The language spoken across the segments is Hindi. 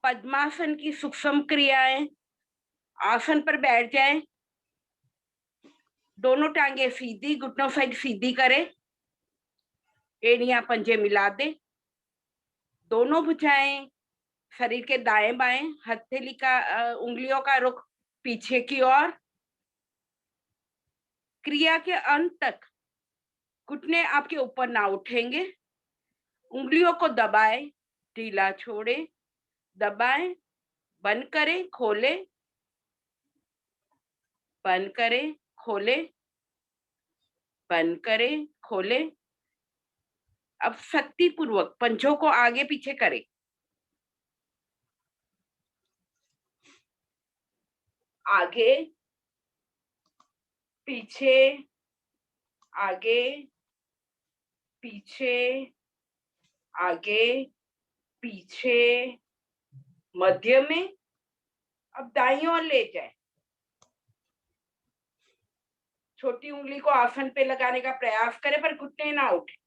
पद्मासन की सूक्ष्म क्रियाएं। आसन पर बैठ जाएं, दोनों टांगे सीधी, घुटनों साइड सीधी करें, एड़ियां पंजे मिला दे, दोनों भुजाएं शरीर के दाएं बाएं, हथेली का उंगलियों का रुख पीछे की ओर। क्रिया के अंत तक घुटने आपके ऊपर ना उठेंगे। उंगलियों को दबाएं, ढीला छोड़े, दबाएं, बंद करें, खोले, बंद करें, खोले, बंद करें, खोले। अब शक्ति पूर्वक पंजों को आगे पीछे करें। आगे पीछे, आगे पीछे, आगे पीछे, मध्य में। अब दाईं ओर ले जाए, छोटी उंगली को आसन पे लगाने का प्रयास करें पर घुटने ना उठे।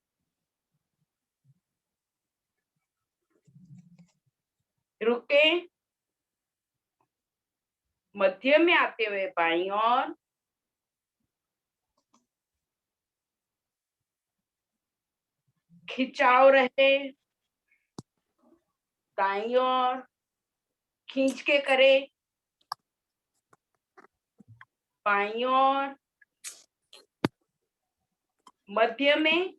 रुके, मध्य में आते हुए बाईं ओर, खिंचाव रहे, दाईं ओर खींच के करे, बाईं ओर, मध्य में।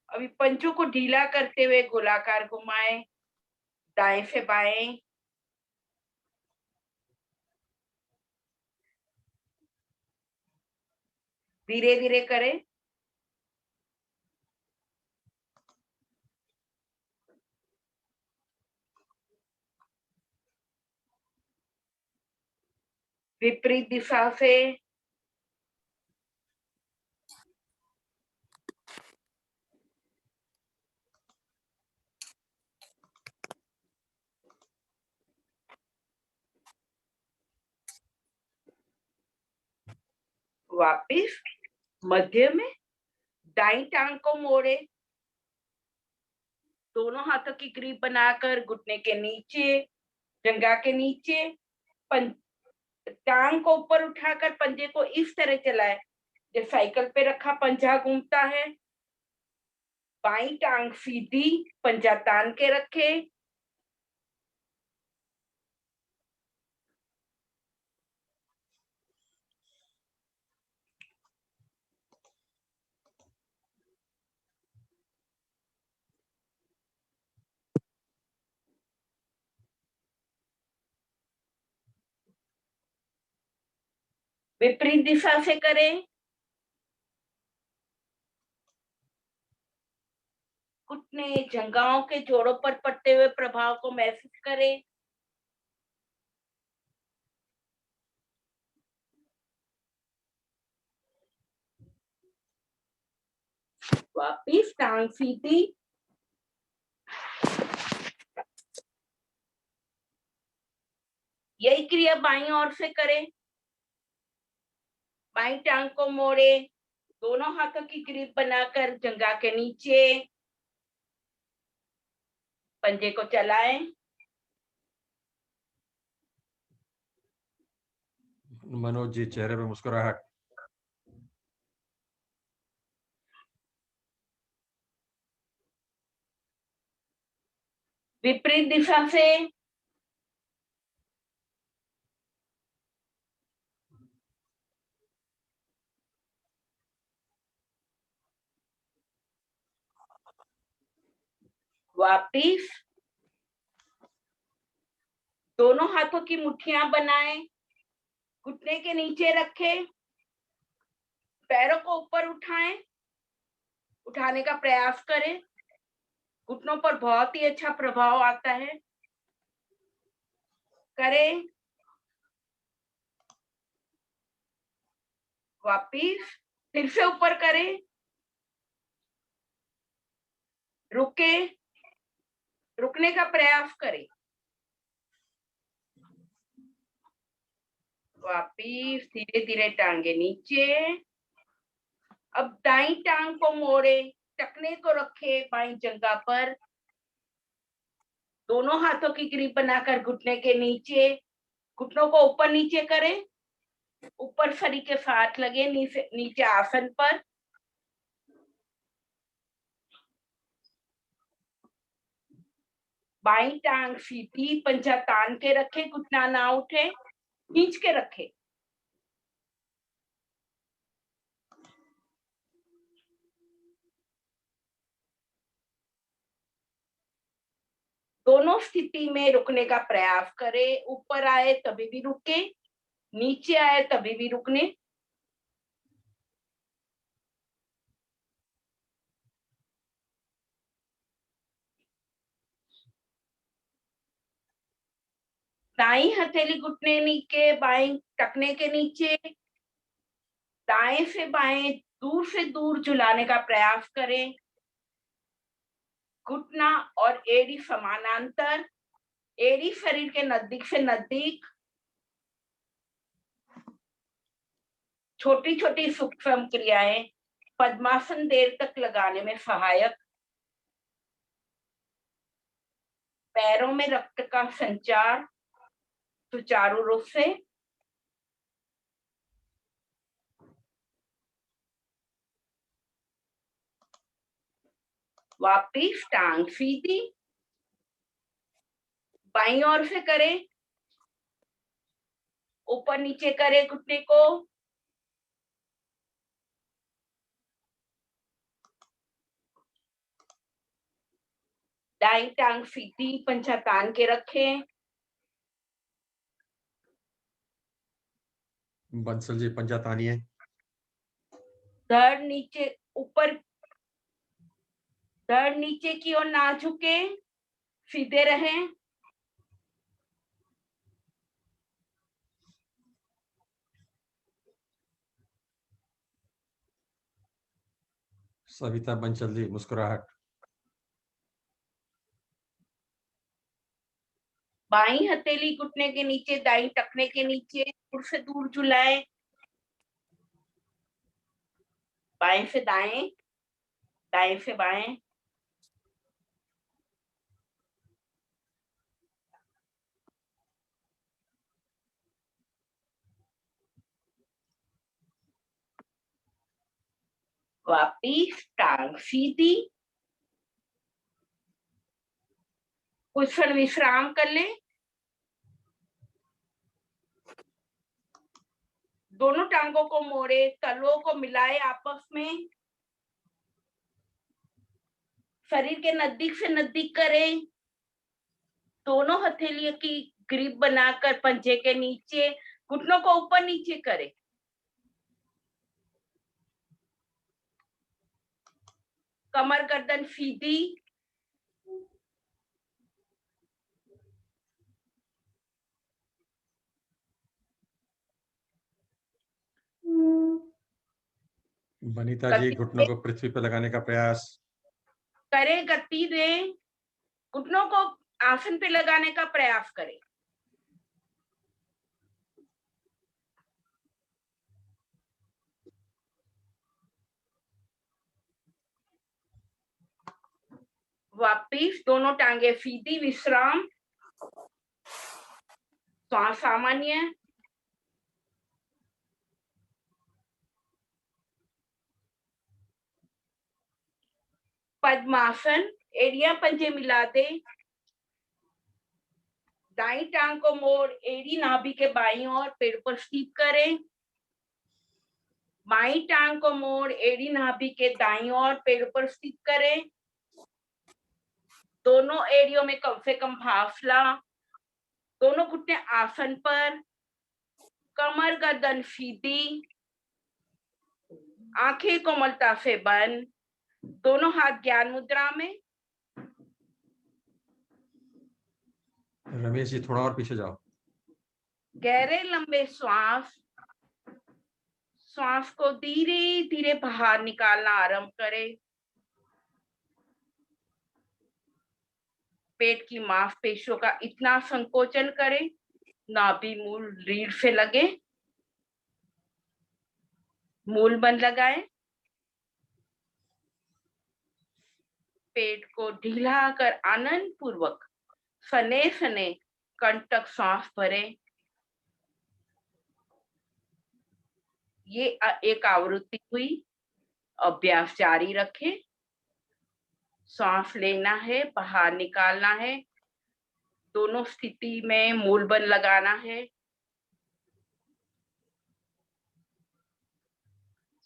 अभी पंजों को ढीला करते हुए गोलाकार घुमाएं, दाएं से बाएं, धीरे धीरे करें। विपरीत दिशा से वापिस मध्य में, दाईं टांग को मोड़े, दोनों हाथों की ग्रिप बनाकर घुटने के नीचे, जंघा के नीचे, टांग को ऊपर उठाकर पंजे को इस तरह चलाए जैसे साइकिल पे रखा पंजा घूमता है। बाईं टांग सीधी, पंजा तान के रखे, विपरीत दिशा से करें। घुटने जंघाओं के जोड़ों पर पड़ते हुए प्रभाव को महसूस करें। वापिस टांग सीधी, यही क्रिया बाईं ओर से करें। बाईं टांग को मोड़े, दोनों हाथों की ग्रिप बनाकर जंघा के नीचे, पंजे को चलाएं। मनोज जी चेहरे पे मुस्कुराहट। विपरीत दिशा से वापिस दोनों हाथों की मुट्ठियां बनाएं, घुटने के नीचे रखें, पैरों को ऊपर उठाएं, उठाने का प्रयास करें। घुटनों पर बहुत ही अच्छा प्रभाव आता है। करें, वापिस फिर से ऊपर करें, रुके, रुकने का प्रयास करें, वापिस धीरे धीरे टांगे नीचे। अब दाईं टांग को मोड़े, टखने को रखे बाईं जंघा पर, दोनों हाथों की ग्रिप बनाकर घुटने के नीचे, घुटनों को ऊपर नीचे करें, ऊपर शरीर के साथ लगे, नीचे आसन पर। बाईं टांग सीधी, पंजा तान के रखे, घुटना ना उठे, खींच के रखे। दोनों स्थिति में रुकने का प्रयास करें। ऊपर आए तभी भी रुके, नीचे आए तभी भी रुकने। दाई हथेली घुटने के बाएं टखने के नीचे, दाएं से बाएं दूर से दूर झुलाने का प्रयास करें। घुटना और एड़ी समानांतर, एड़ी शरीर के नजदीक से नजदीक। छोटी छोटी सूक्ष्म क्रियाएं पद्मासन देर तक लगाने में सहायक। पैरों में रक्त का संचार सुचारू रूप से। वापिस टांग सीधी, बाईं ओर से करें, ऊपर नीचे करें घुटने को। दाईं टांग सीधी, पंजा तान के रखें। बंसल जी पंजा तानिए। धड़ नीचे ऊपर, धड़ नीचे की ओर ना झुके, सीधे रहें। सविता बंसल जी मुस्कुराहट। बाईं हथेली घुटने के नीचे, दाईं टखने के नीचे, दूर से दूर झुलाएं। बाएं से दाएं, दाएं से बाएं। वापिस टांग सीधी, कुछ क्षण विश्राम कर ले। दोनों टांगों को मोड़े, तलवों को मिलाए आपस में, शरीर के नजदीक से नजदीक करें। दोनों हथेलियों की ग्रिप बनाकर पंजे के नीचे, घुटनों को ऊपर नीचे करें। कमर गर्दन सीधी, बनीता जी घुटनों को पृथ्वी पर लगाने का प्रयास। करें, गति दें, घुटनों को आसन पे लगाने का प्रयास करें। वापिस दोनों टांगे सीधी, विश्राम, श्वास सामान्य। पद्मासन, एड़ियां पंजे मिला दे। दाईं टांग को मोड़, एड़ी नाभि के बाईं ओर पेड़ पर स्थित करें। बाईं टांग को मोड़, एड़ी नाभि के दाईं ओर पेड़ पर स्थित करें। दोनों एड़ियों में कम से कम फासला। दोनों घुटने आसन पर, कमर गर्दन सीधी, आंखें कोमलता से बंद, दोनों हाथ ज्ञान मुद्रा में। रमेश जी थोड़ा और पीछे जाओ। गहरे लंबे श्वास, श्वास को धीरे धीरे बाहर निकालना आरंभ करें। पेट की मांसपेशियों का इतना संकोचन करें, नाभि मूल रीढ़ से लगे। मूल बंद लगाएं। पेट को ढीला कर आनंद पूर्वक सने सने कंठ तक सांस भरें। ये एक आवृत्ति हुई। अभ्यास जारी रखें। सांस लेना है, बाहर निकालना है। दोनों स्थिति में मूल बल लगाना है।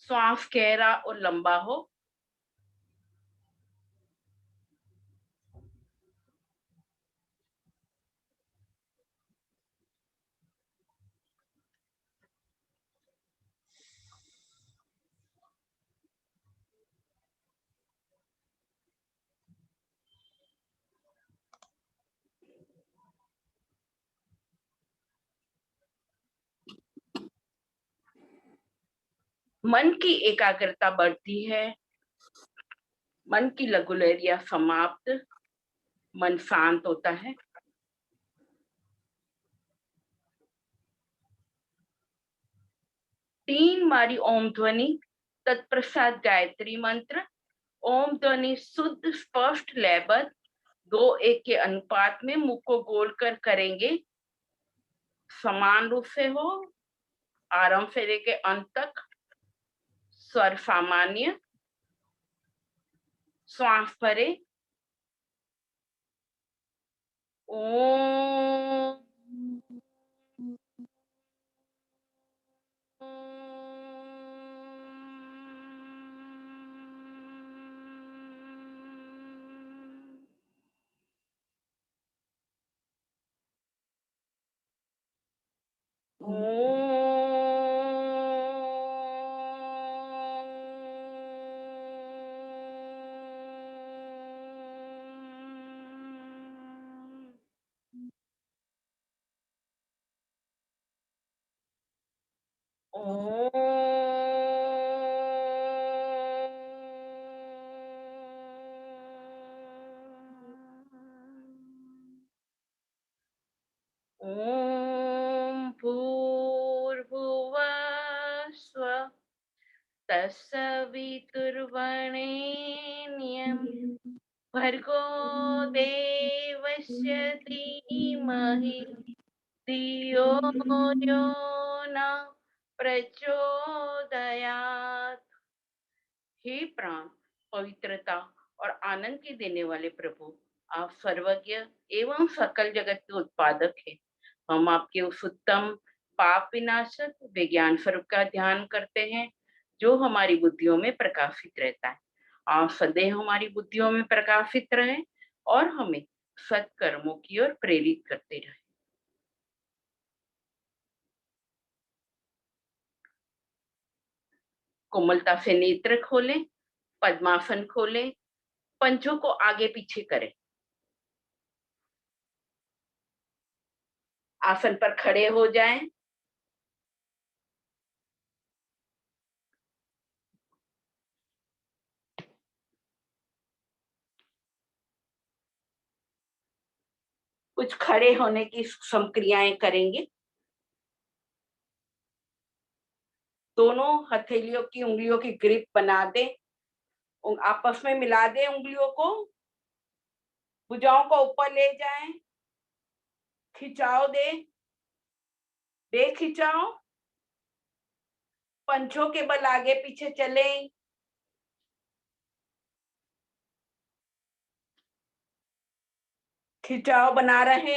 श्वास गहरा और लंबा हो। मन की एकाग्रता बढ़ती है। मन की लघु लहरियां समाप्त। मन शांत होता है। तीन बारी ओम ध्वनि तत्प्रसाद गायत्री मंत्र। ओम ध्वनि शुद्ध स्पष्ट लयबद्ध 2:1 के अनुपात में मुख को गोल कर करेंगे। समान रूप से हो। आरंभ से लेके अंत तक। स्वर सामान्य। श्वास भरे। ओम ओम भूर्भुवः स्वः तत्सवितुर्वरेण्यं भर्गो देवस्य धीमहि धियो यो न प्रचोदयात्। हे प्राण, पवित्रता और आनंद के देने वाले प्रभु, आप सर्वज्ञ एवं सकल जगत के उत्पादक हैं। हम आपके उस उत्तम पाप विनाशक विज्ञान स्वरूप का ध्यान करते हैं जो हमारी बुद्धियों में प्रकाशित रहता है। आप सदैव हमारी बुद्धियों में प्रकाशित रहें और हमें सत्कर्मों की ओर प्रेरित करते रहें। कोमलता से नेत्र खोलें। पद्मासन खोलें। पंजों को आगे पीछे करें। आसन पर खड़े हो जाएं। कुछ खड़े होने की क्रियाएं करेंगे। दोनों हथेलियों की उंगलियों की ग्रिप बना दें। आपस में मिला दें उंगलियों को। भुजाओं को ऊपर ले जाएं। खिंचाव दें। दे खिंचाओ। पंचों के बल आगे पीछे चलें। खिंचाव बना रहे।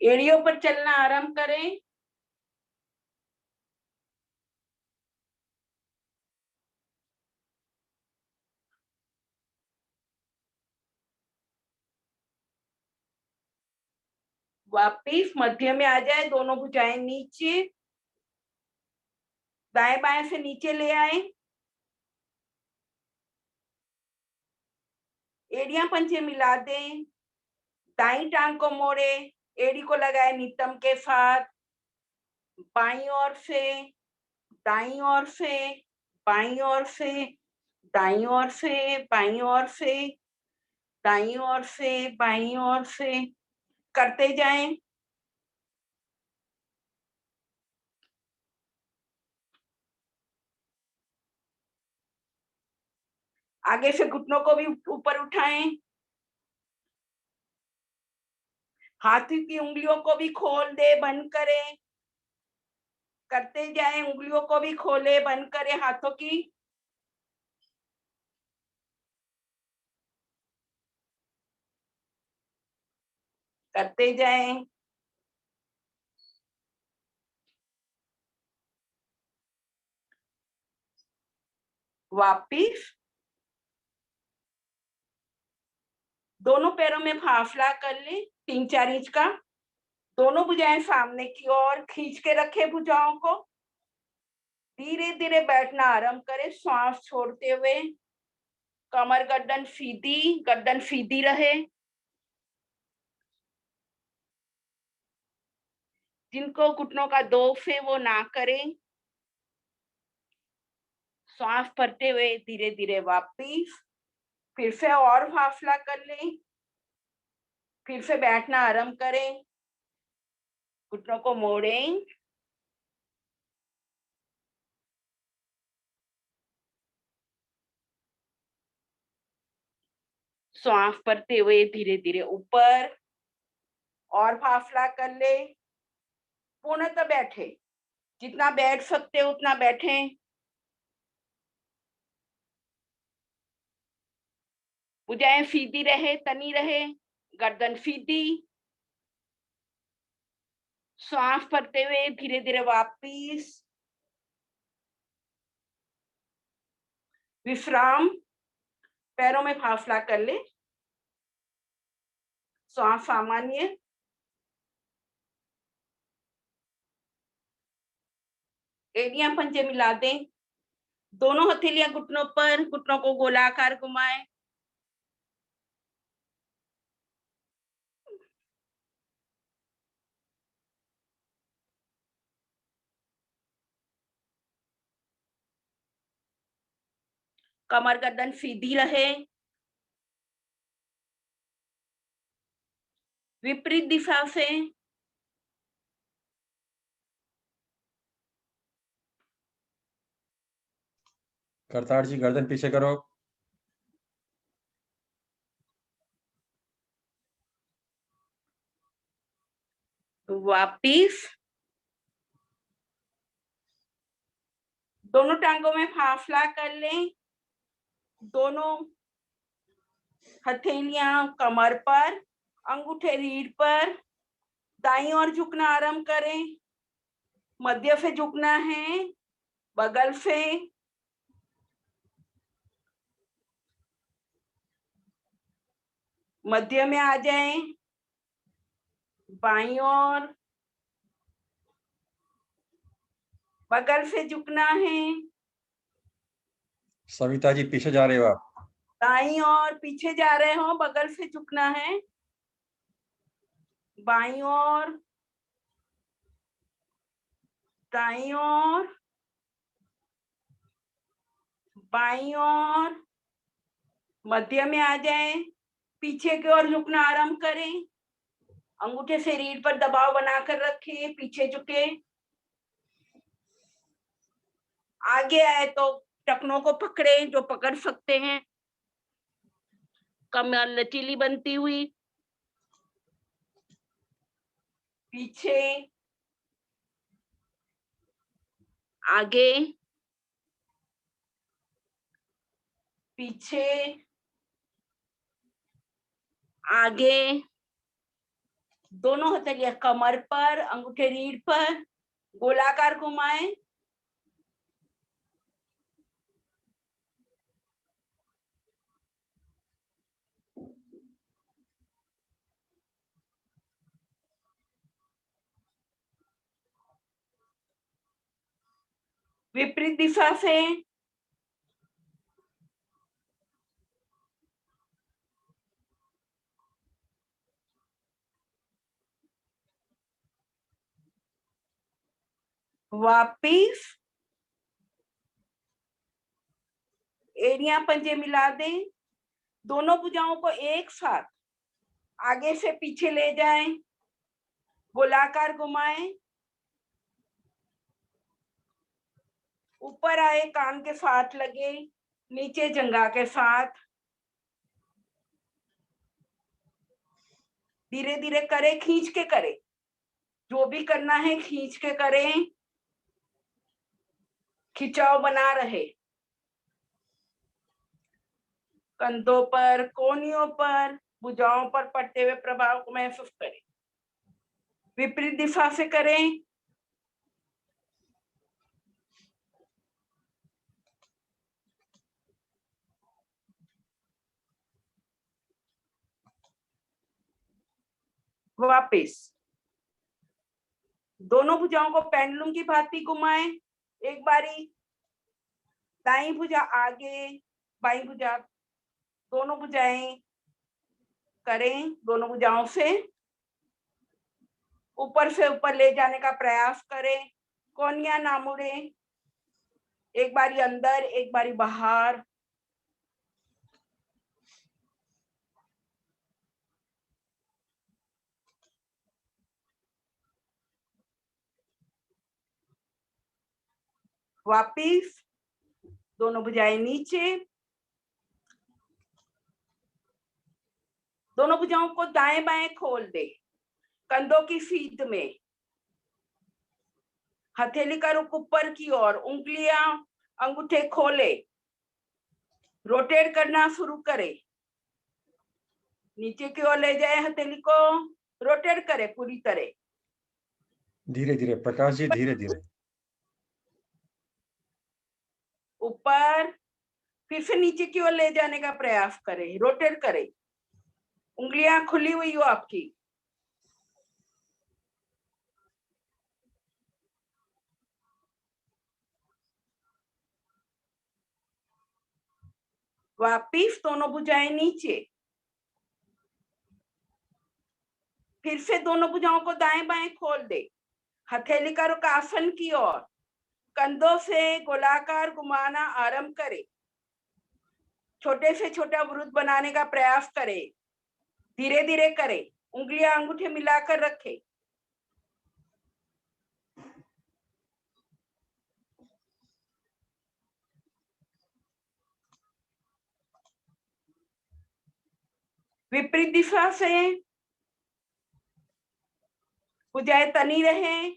एड़ियों पर चलना आरंभ करें। वापिस मध्य में आ जाए। दोनों भुजाएं नीचे। दाएं बाएं से नीचे ले आए। एड़ियां पंजे मिला दें। दाई टांग को मोड़े। एड़ी को लगाए नितंब के साथ। बाईं ओर से, दाईं ओर से, बाईं ओर से, दाईं ओर से, बाईं ओर से, दाईं ओर से बाईं ओर से करते जाएं। आगे से घुटनों को भी ऊपर उठाएं। हाथों की उंगलियों को भी खोल दे, बंद करें। करते जाएं, उंगलियों को भी खोले, बंद करें हाथों की। करते जाएं। वापिस दोनों पैरों में फासला कर ले 3-4 इंच का। दोनों भुजाएं सामने की ओर खींच के रखे भुजाओं को। धीरे धीरे बैठना आरंभ करें, श्वास छोड़ते हुए। कमर गर्दन सीधी रहे। जिनको घुटनों का दोष है वो ना करें। श्वास भरते हुए धीरे धीरे वापिस फिर से और फासला कर लें। फिर से बैठना आरंभ करें। घुटनों को मोड़ें। श्वास भरते हुए धीरे धीरे ऊपर और फासला कर ले। पूर्णतः बैठे, जितना बैठ सकते हो उतना बैठें। भुजाएं सीधी रहे, तनी रहे, गर्दन सीधी। श्वास भरते हुए धीरे धीरे वापिस विश्राम। पैरों में फासला कर ले। श्वास सामान्य। एड़ियां पंजे मिला दें। दोनों हथेलियां घुटनों पर, घुटनों को गोलाकार घुमाएं। कमर गर्दन सीधी रहे। विपरीत दिशा से करतार जी गर्दन पीछे करो। वापिस दोनों टांगों में फासला कर लें। दोनों हथेलियां कमर पर, अंगूठे रीढ़ पर। दाईं ओर झुकना आरंभ करें। मध्य से झुकना है, बगल से। मध्य में आ जाएं। बाईं ओर बगल से झुकना है। सविता जी पीछे जा रहे हो आप। दाईं ओर पीछे जा रहे हो, बगल से झुकना है। बाईं ओर, दाईं ओर, बाईं ओर। मध्य में आ जाएं। पीछे की ओर झुकना आरंभ करें। अंगूठे से रीढ़ पर दबाव बनाकर रखें, पीछे झुके। आगे आए तो टखनों को पकड़े, जो पकड़ सकते हैं। कमर लचीली बनती हुई। पीछे, आगे, पीछे, आगे। दोनों हथेलियां कमर पर, अंगूठे रीढ़ पर गोलाकार घुमाएं। विपरीत दिशा से वापिस एड़ियां पंजे मिला दें। दोनों भुजाओं को एक साथ आगे से पीछे ले जाएं, गोलाकार घुमाएं, ऊपर आए कान के साथ लगे, नीचे जंघा के साथ। धीरे धीरे करें, खींच के करें, जो भी करना है खींच के करें, खिंचाव बना रहे। कंधों पर, कोहनियों पर, भुजाओं पर पड़ते हुए प्रभाव को महसूस करें। विपरीत दिशा से करें। वापिस दोनों भुजाओं को पेंडुलम की भांति घुमाएं। एक बारी दाई भुजा आगे, बाई भुजा, दोनों भुजाएं करें। दोनों भुजाओं से ऊपर ले जाने का प्रयास करें। कोहनियां ना मुड़े, एक बारी अंदर, एक बारी बाहर। वापिस दोनों भुजाएं नीचे। दोनों भुजाओं को दाएं बाएं खोल दे, कंधों की सीध में। हथेली का रुख ऊपर की ओर, उंगलियां अंगूठे खोले, रोटेट करना शुरू करे। नीचे की ओर ले जाए, हथेली को रोटेट करे पूरी तरह। धीरे धीरे प्रकाश जी, धीरे धीरे। ऊपर, फिर से नीचे की ओर ले जाने का प्रयास करें, रोटेट करें। उंगलियां खुली हुई हो आपकी। वापिस दोनों भुजाएं नीचे। फिर से दोनों भुजाओं को दाएं बाएं खोल दे, हथेली का रुख आसन की ओर, कंधों से गोलाकार घुमाना आरंभ करे। छोटे से छोटा वृत्त बनाने का प्रयास करे, धीरे धीरे करे। उंगलियां अंगूठे मिलाकर रखे। विपरीत दिशा से भुजाएं तनी रहे।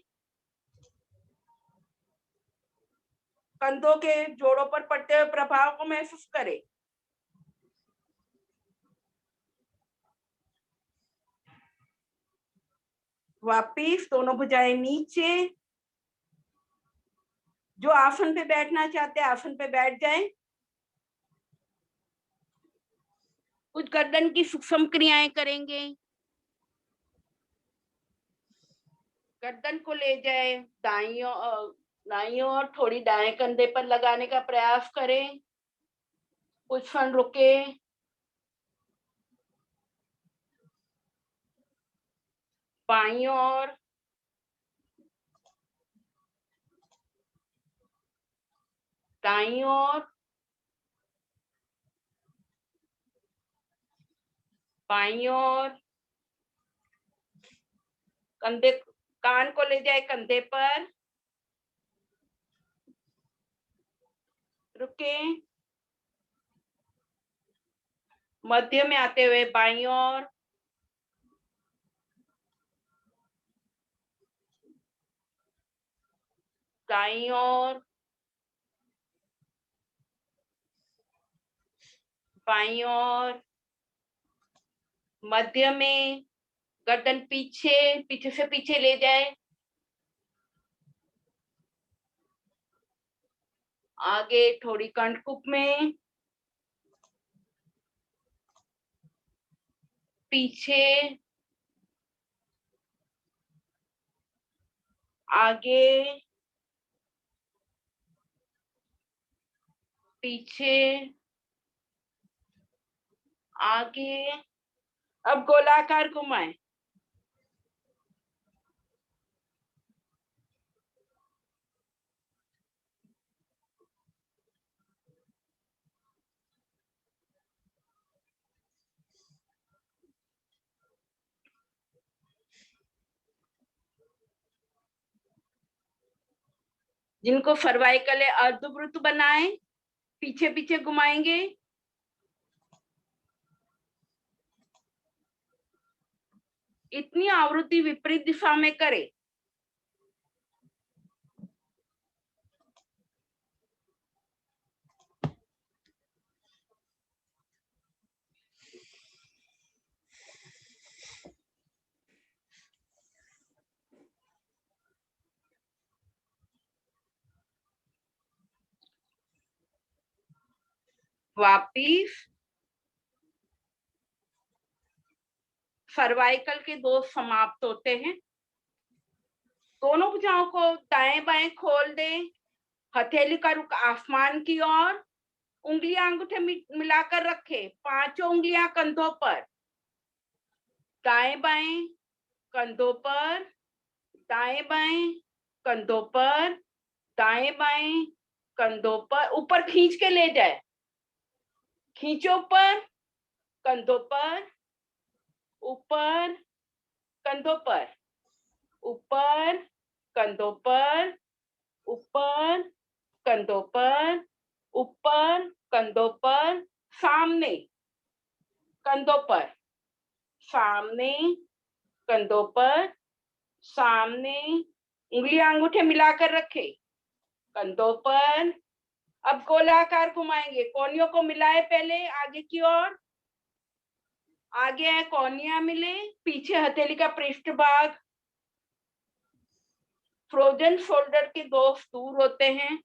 कंधों के जोड़ों पर पड़ते हुए प्रभाव को महसूस करें। वापिस दोनों भुजाएं नीचे। जो आसन पे बैठना चाहते हैं आसन पे बैठ जाएं। कुछ गर्दन की सूक्ष्म क्रियाएं करेंगे। गर्दन को ले जाए दाईं ओर, थोड़ी दाएं कंधे पर लगाने का प्रयास करें। कुछ क्षण रुके। बाईं ओर, दाईं ओर, बाईं ओर। कंधे, कान को ले जाए कंधे पर, रुके। मध्य में आते हुए बाईं ओर, दाईं ओर, बाईं ओर। मध्य में गर्दन पीछे, पीछे से पीछे ले जाए। आगे थोड़ी कंठकुप में, पीछे, आगे, पीछे, आगे। अब गोलाकार घुमाएं। जिनको सर्वाइकल है अर्धवृत्त बनाएं, पीछे पीछे घुमाएंगे। इतनी आवृत्ति विपरीत दिशा में करें। वापिस सर्वाइकल के दोष समाप्त होते हैं। दोनों भुजाओं को दाएं बाएं खोल दें। हथेली का रुख आसमान की ओर, उंगलियां अंगूठे मिलाकर रखें। पांचों उंगलियां कंधों पर, दाएं बाएं कंधों पर, दाएं बाएं कंधों पर, दाएं बाएं कंधों पर। ऊपर खींच के ले जाए। खींचो ऊपर, कंधों पर, ऊपर कंधों पर, ऊपर कंधों पर, ऊपर कंधों पर, ऊपर कंधों पर, सामने कंधों पर, सामने कंधों पर, सामने। उंगलियां अंगूठे मिलाकर रखे कंधों पर। अब गोलाकार घुमाएंगे। कोहनियों को मिलाए पहले आगे की ओर। आगे है कोहनियां मिले, पीछे हथेली का पृष्ठ भाग। फ्रोजन शोल्डर के दोष दूर होते हैं।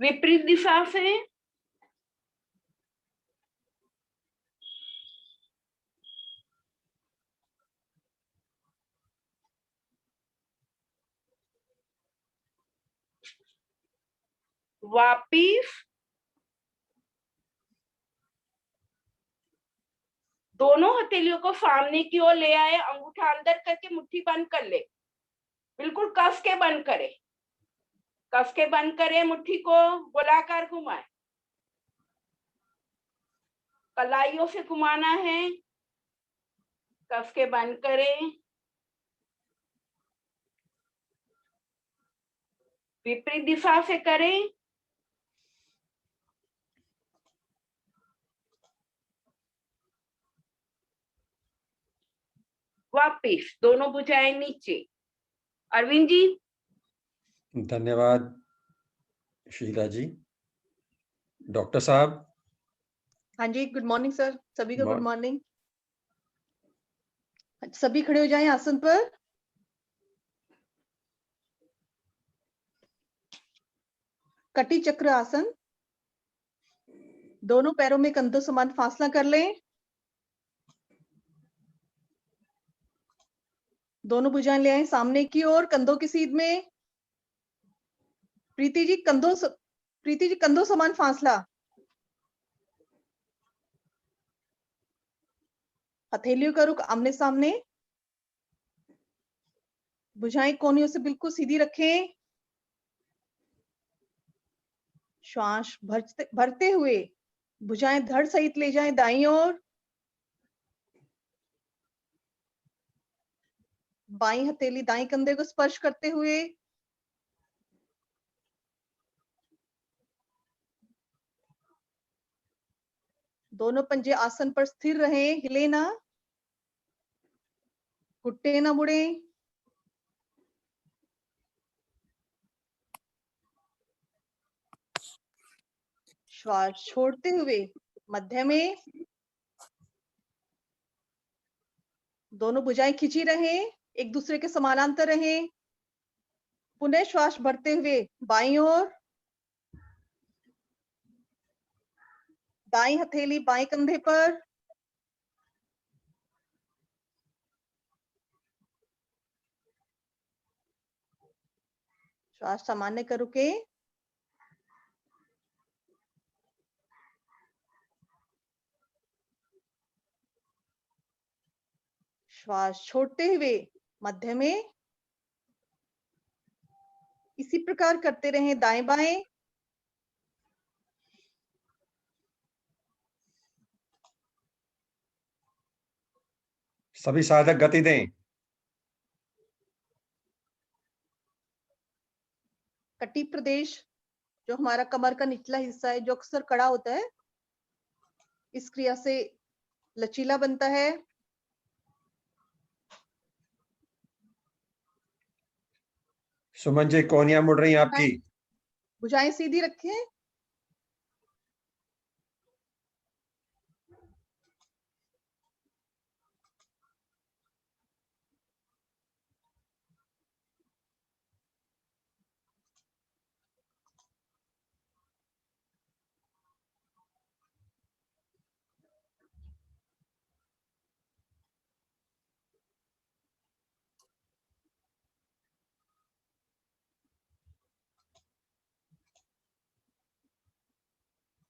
विपरीत दिशा से वापिस दोनों हथेलियों को सामने की ओर ले आए। अंगूठा अंदर करके मुट्ठी बंद कर ले। बिल्कुल कस के बंद करे। कस के बंद करे। मुट्ठी को गोलाकार घुमाए। कलाइयों से घुमाना है। कस के बंद करें। विपरीत दिशा से करें। वापिस दोनों भुजाएं नीचे। अरविंद जी। धन्यवाद शीला जी। डॉक्टर साहब। हाँ जी, गुड मॉर्निंग सर। सभी को गुड मॉर्निंग। सभी खड़े हो जाएं आसन पर। कटी चक्र आसन। दोनों पैरों में कंधों समान फासला कर लें। दोनों भुजाएं ले आए सामने की ओर, कंधों की सीध में। प्रीति जी कंधों समान फासला। हथेलियों का रुख आमने सामने। भुजाएं कोहनियों से बिल्कुल सीधी रखें। श्वास भरते हुए भुजाएं धड़ सहित ले जाएं दाईं ओर। बाईं हथेली दाईं कंधे को स्पर्श करते हुए। दोनों पंजे आसन पर स्थिर रहें, हिले ना, घुट्टे ना मुड़े। श्वास छोड़ते हुए मध्य में। दोनों भुजाएं खिंची रहें, एक दूसरे के समानांतर रहें। पुनः श्वास भरते हुए बाईं ओर। दाईं हथेली बाएं कंधे पर। श्वास सामान्य कर रुके। श्वास छोड़ते हुए मध्य में। इसी प्रकार करते रहें दाएं बाएं। सभी साधक गति दें। कटी प्रदेश, जो हमारा कमर का निचला हिस्सा है, जो अक्सर कड़ा होता है, इस क्रिया से लचीला बनता है। सुमन जी, कोहनियां मुड़ रही हैं आपकी। भुजाएं सीधी रखें।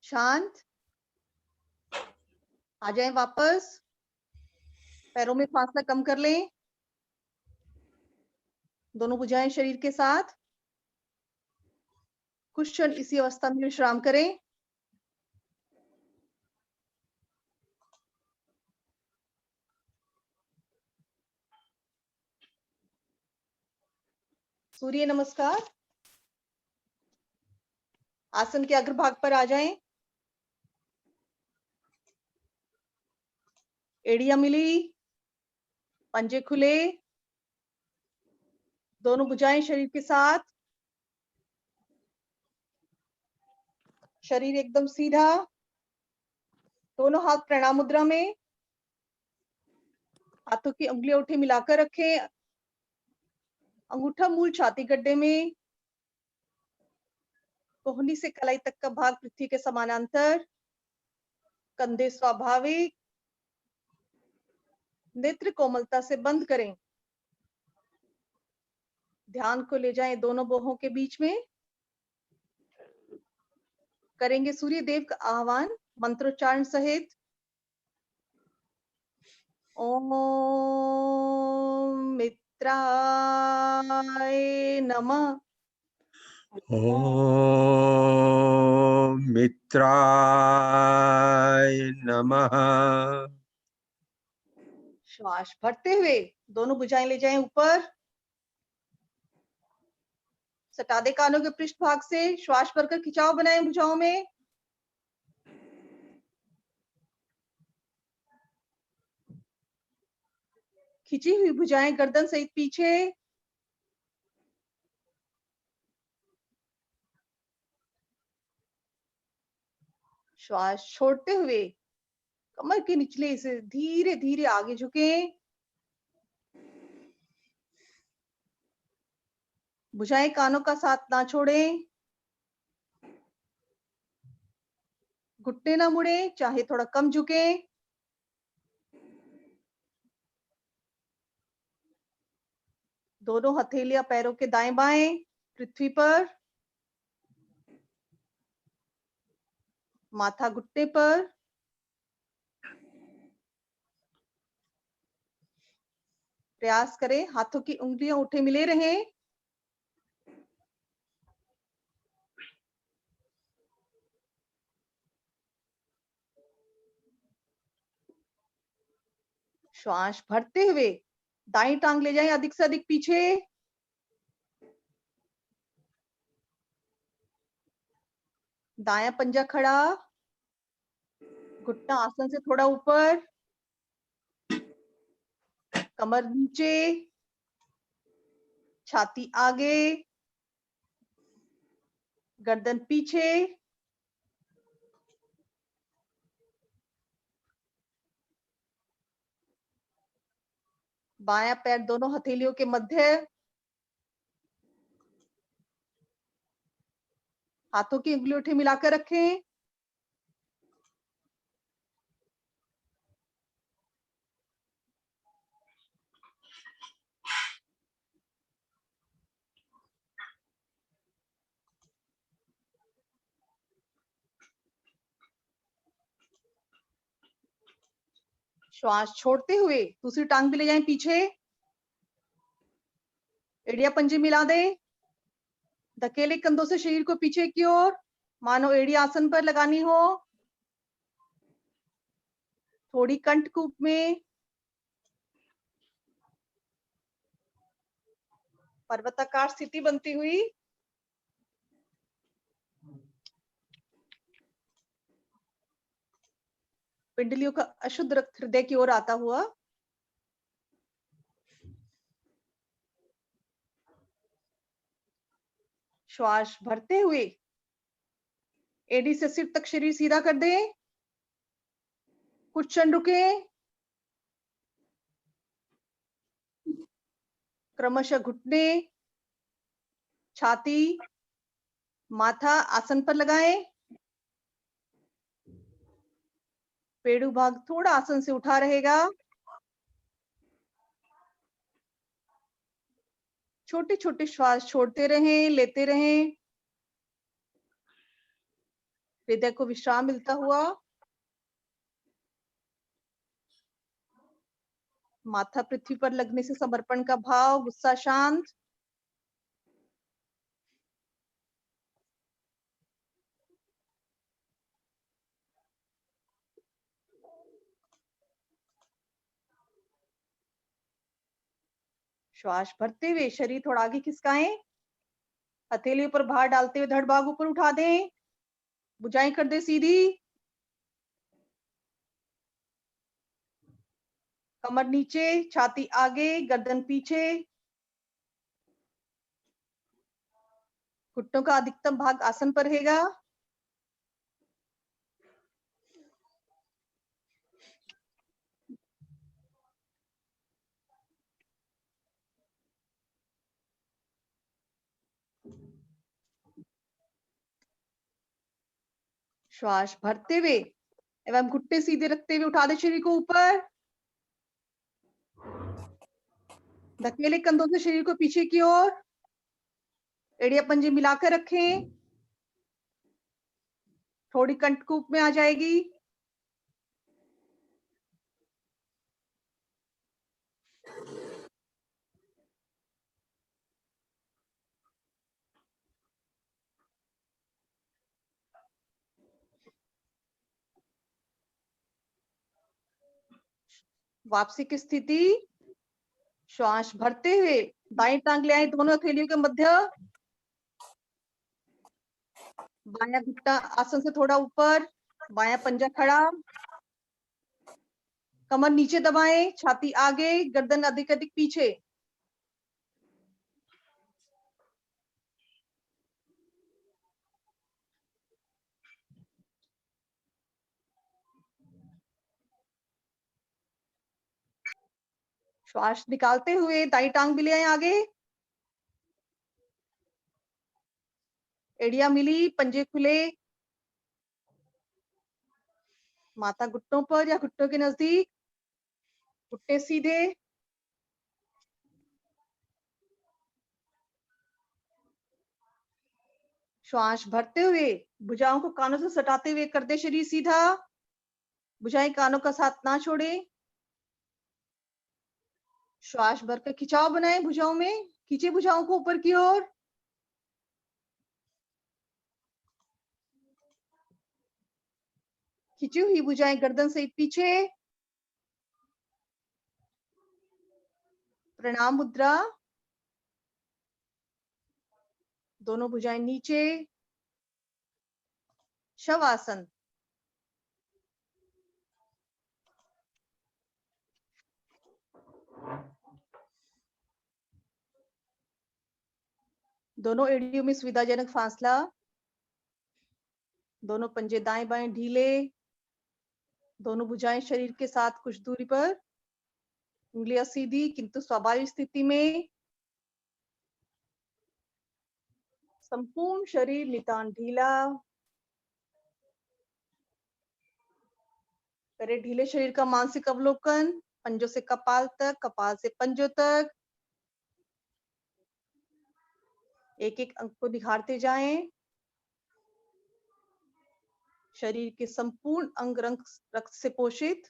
शांत। आ जाएं वापस। पैरों में फासला कम कर लें। दोनों भुजाएं शरीर के साथ। कुछ क्षण इसी अवस्था में विश्राम करें। सूर्य नमस्कार। आसन के अग्रभाग पर आ जाएं। एड़ियां मिली, पंजे खुले, दोनों भुजाएं शरीर के साथ। शरीर एकदम सीधा। दोनों हाथ प्रणाम मुद्रा में। हाथों की उंगलियां उठे मिलाकर रखें। अंगूठा मूल छाती गड्ढे में। कोहनी से कलाई तक का भाग पृथ्वी के समानांतर। कंधे स्वाभाविक। नेत्र कोमलता से बंद करें। ध्यान को ले जाएं दोनों बाहों के बीच में। करेंगे सूर्य देव का आह्वान मंत्रोच्चारण सहित। ओम मित्राय नमः। ओम मित्राय नमः। श्वास भरते हुए दोनों भुजाएं ले जाएं ऊपर। सटा दे कानों के पृष्ठभाग से। श्वास भरकर खिंचाव बनाएं भुजाओं में। खिंची हुई भुजाएं गर्दन सहित पीछे। श्वास छोड़ते हुए कमर के निचले हिस्से धीरे धीरे आगे झुकें। भुजाएं कानों का साथ ना छोड़ें। घुटने ना मुड़े, चाहे थोड़ा कम झुकें। दोनों हथेलियां पैरों के दाएं बाएं पृथ्वी पर। माथा घुटने पर। प्रयास करें हाथों की उंगलियां उठे मिले रहें। श्वास भरते हुए दाईं टांग ले जाएं अधिक से अधिक पीछे। दायां पंजा खड़ा। घुटना आसन से थोड़ा ऊपर। कमर नीचे। छाती आगे। गर्दन पीछे। बायां पैर दोनों हथेलियों के मध्य। हाथों की उंगली उठे मिलाकर रखें। श्वास छोड़ते हुए दूसरी टांग भी ले जाएं पीछे। एड़िया पंजे मिला दें। धकेले कंधों से शरीर को पीछे की ओर, मानो एड़ी आसन पर लगानी हो। थोड़ी कंठकूप में। पर्वताकार स्थिति बनती हुई पिंडलियों का अशुद्ध रक्त हृदय की ओर आता हुआ श्वास भरते हुए एडी से सिर तक शरीर सीधा कर दें। कुछ क्षण रुके, क्रमशः घुटने, छाती, माथा आसन पर लगाएं। पेड़ू भाग थोड़ा आसन से उठा रहेगा। छोटे छोटे श्वास छोड़ते रहें, लेते रहें। हृदय को विश्राम मिलता हुआ माथा पृथ्वी पर लगने से समर्पण का भाव, गुस्सा शांत। श्वास भरते हुए शरीर थोड़ा आगे खिसकाएं। हथेली पर भार डालते हुए धड़ भाग ऊपर उठा दें। भुजाएं कर दे सीधी। कमर नीचे, छाती आगे, गर्दन पीछे। घुटनों का अधिकतम भाग आसन पर रहेगा। श्वास भरते हुए एवं घुटने सीधे रखते हुए उठा दे शरीर को ऊपर। धकेले कंधों से शरीर को पीछे की ओर। एड़िया पंजे मिलाकर रखें। थोड़ी कंठकूप में आ जाएगी। वापसी की स्थिति। श्वास भरते हुए दाएं टांग ले आए दोनों हथेलियों के मध्य। बायां घुटना आसन से थोड़ा ऊपर, बायां पंजा खड़ा। कमर नीचे दबाएं, छाती आगे, गर्दन अधिक अधिक पीछे। श्वास निकालते हुए दाई टांग भी ले आए आगे। एड़िया मिली, पंजे खुले। माथा घुटनों पर या घुटनों के नजदीक। घुटने सीधे। श्वास भरते हुए भुजाओं को कानों से सटाते हुए कर दे शरीर सीधा। भुजाएं कानों का साथ ना छोड़े। श्वास भरकर खिंचाव बनाए भुजाओं में। खींचे भुजाओं को ऊपर की ओर। खिंची हुई भुजाएं गर्दन से पीछे। प्रणाम मुद्रा। दोनों भुजाएं नीचे। शवासन। दोनों एड़ियों में सुविधाजनक फासला। दोनों पंजे दाएं बाएं ढीले। दोनों भुजाएं शरीर के साथ कुछ दूरी पर। उंगलियां सीधी किंतु स्वाभाविक स्थिति में। संपूर्ण शरीर नितांत ढीला। करे ढीले शरीर का मानसिक अवलोकन। पंजों से कपाल तक, कपाल से पंजों तक। एक एक अंग को निखारते जाएं। शरीर के संपूर्ण अंग रक्त से पोषित।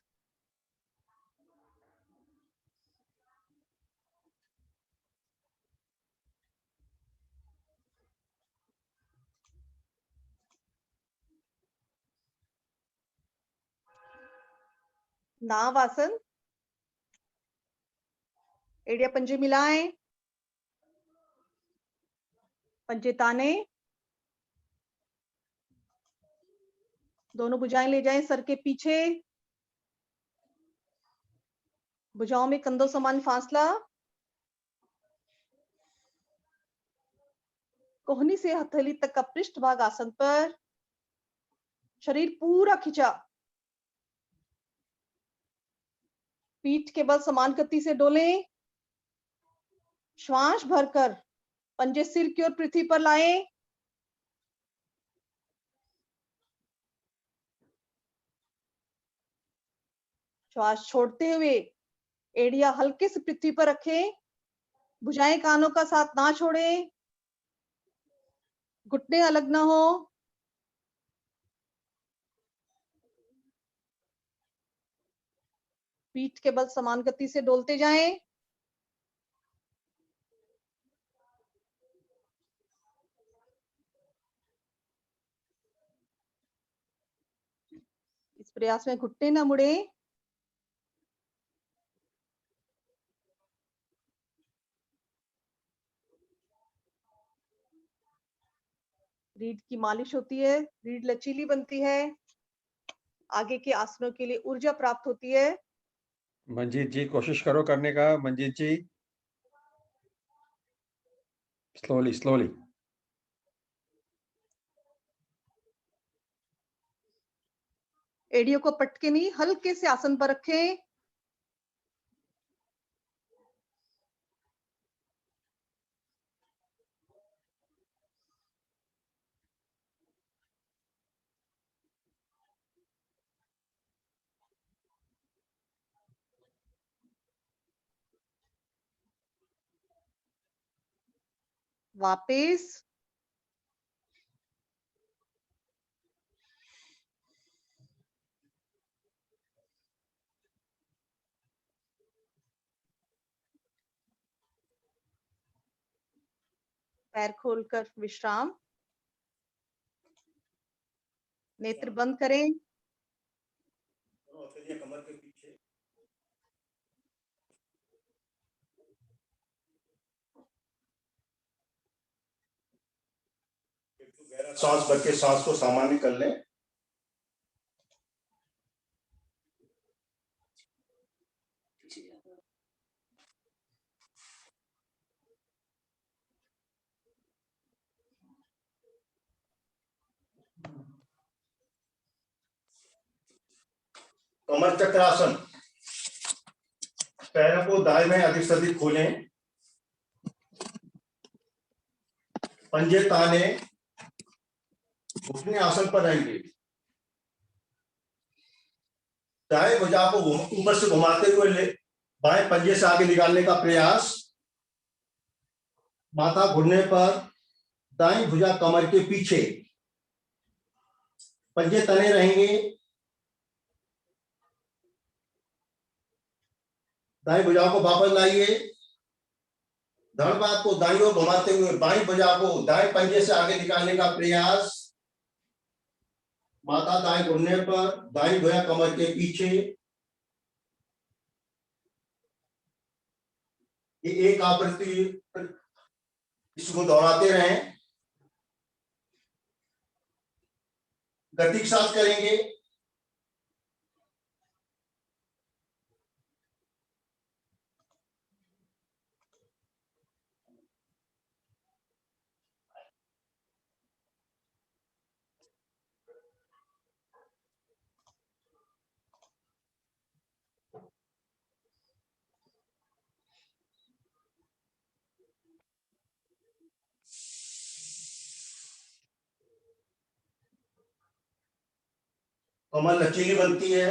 नाव आसन। एड़िया पंजे मिलाएं। पंजे ताने, दोनों भुजाएं ले जाएं सर के पीछे, भुजाओं में कंधों समान फासला, कोहनी से हथेली तक का पृष्ठ भाग आसन पर, शरीर पूरा खिंचा, पीठ के बल समान गति से डोलें, श्वास भरकर पंजे सिर की ओर पृथ्वी पर लाएं, श्वास छोड़ते हुए एड़िया हल्के से पृथ्वी पर रखें, भुजाएं कानों का साथ ना छोड़ें, घुटने अलग ना हो, पीठ के बल समान गति से डोलते जाएं, इस प्रयास में घुटने ना मुड़े, रीढ़ की मालिश होती है, रीढ़ लचीली बनती है, आगे के आसनों के लिए ऊर्जा प्राप्त होती है। मंजीत जी कोशिश करो करने का। मंजीत जी स्लोली स्लोली। एड़ियों को पटके नहीं, हल्के से आसन पर रखें, वापिस पैर खोलकर विश्राम, नेत्र बंद करें, कमर के पीछे सांस भर के सांस को सामान्य कर लें। कमर चक्रासन, पैरों को दाएं में अधिक से अधिक खोलें, पंजे ताने, घुटने आसन पर रहेंगे, दाएं भुजा को ऊपर से घुमाते हुए बाएं पंजे से आगे निकालने का प्रयास, माथा घुटने पर, दाएं भुजा कमर के पीछे, पंजे तने रहेंगे, दाएं भुजा को वापस लाइए, धड़बाद को दाईं ओर घुमाते हुए बाईं भुजा को दाएं पंजे से आगे निकालने का प्रयास, माथा दाएं घुटने पर, दाईं भुजा कमर के पीछे। ये एक आवृत्ति इसको दोहराते रहें, गति के साथ करेंगे। कमर लचीली बनती है,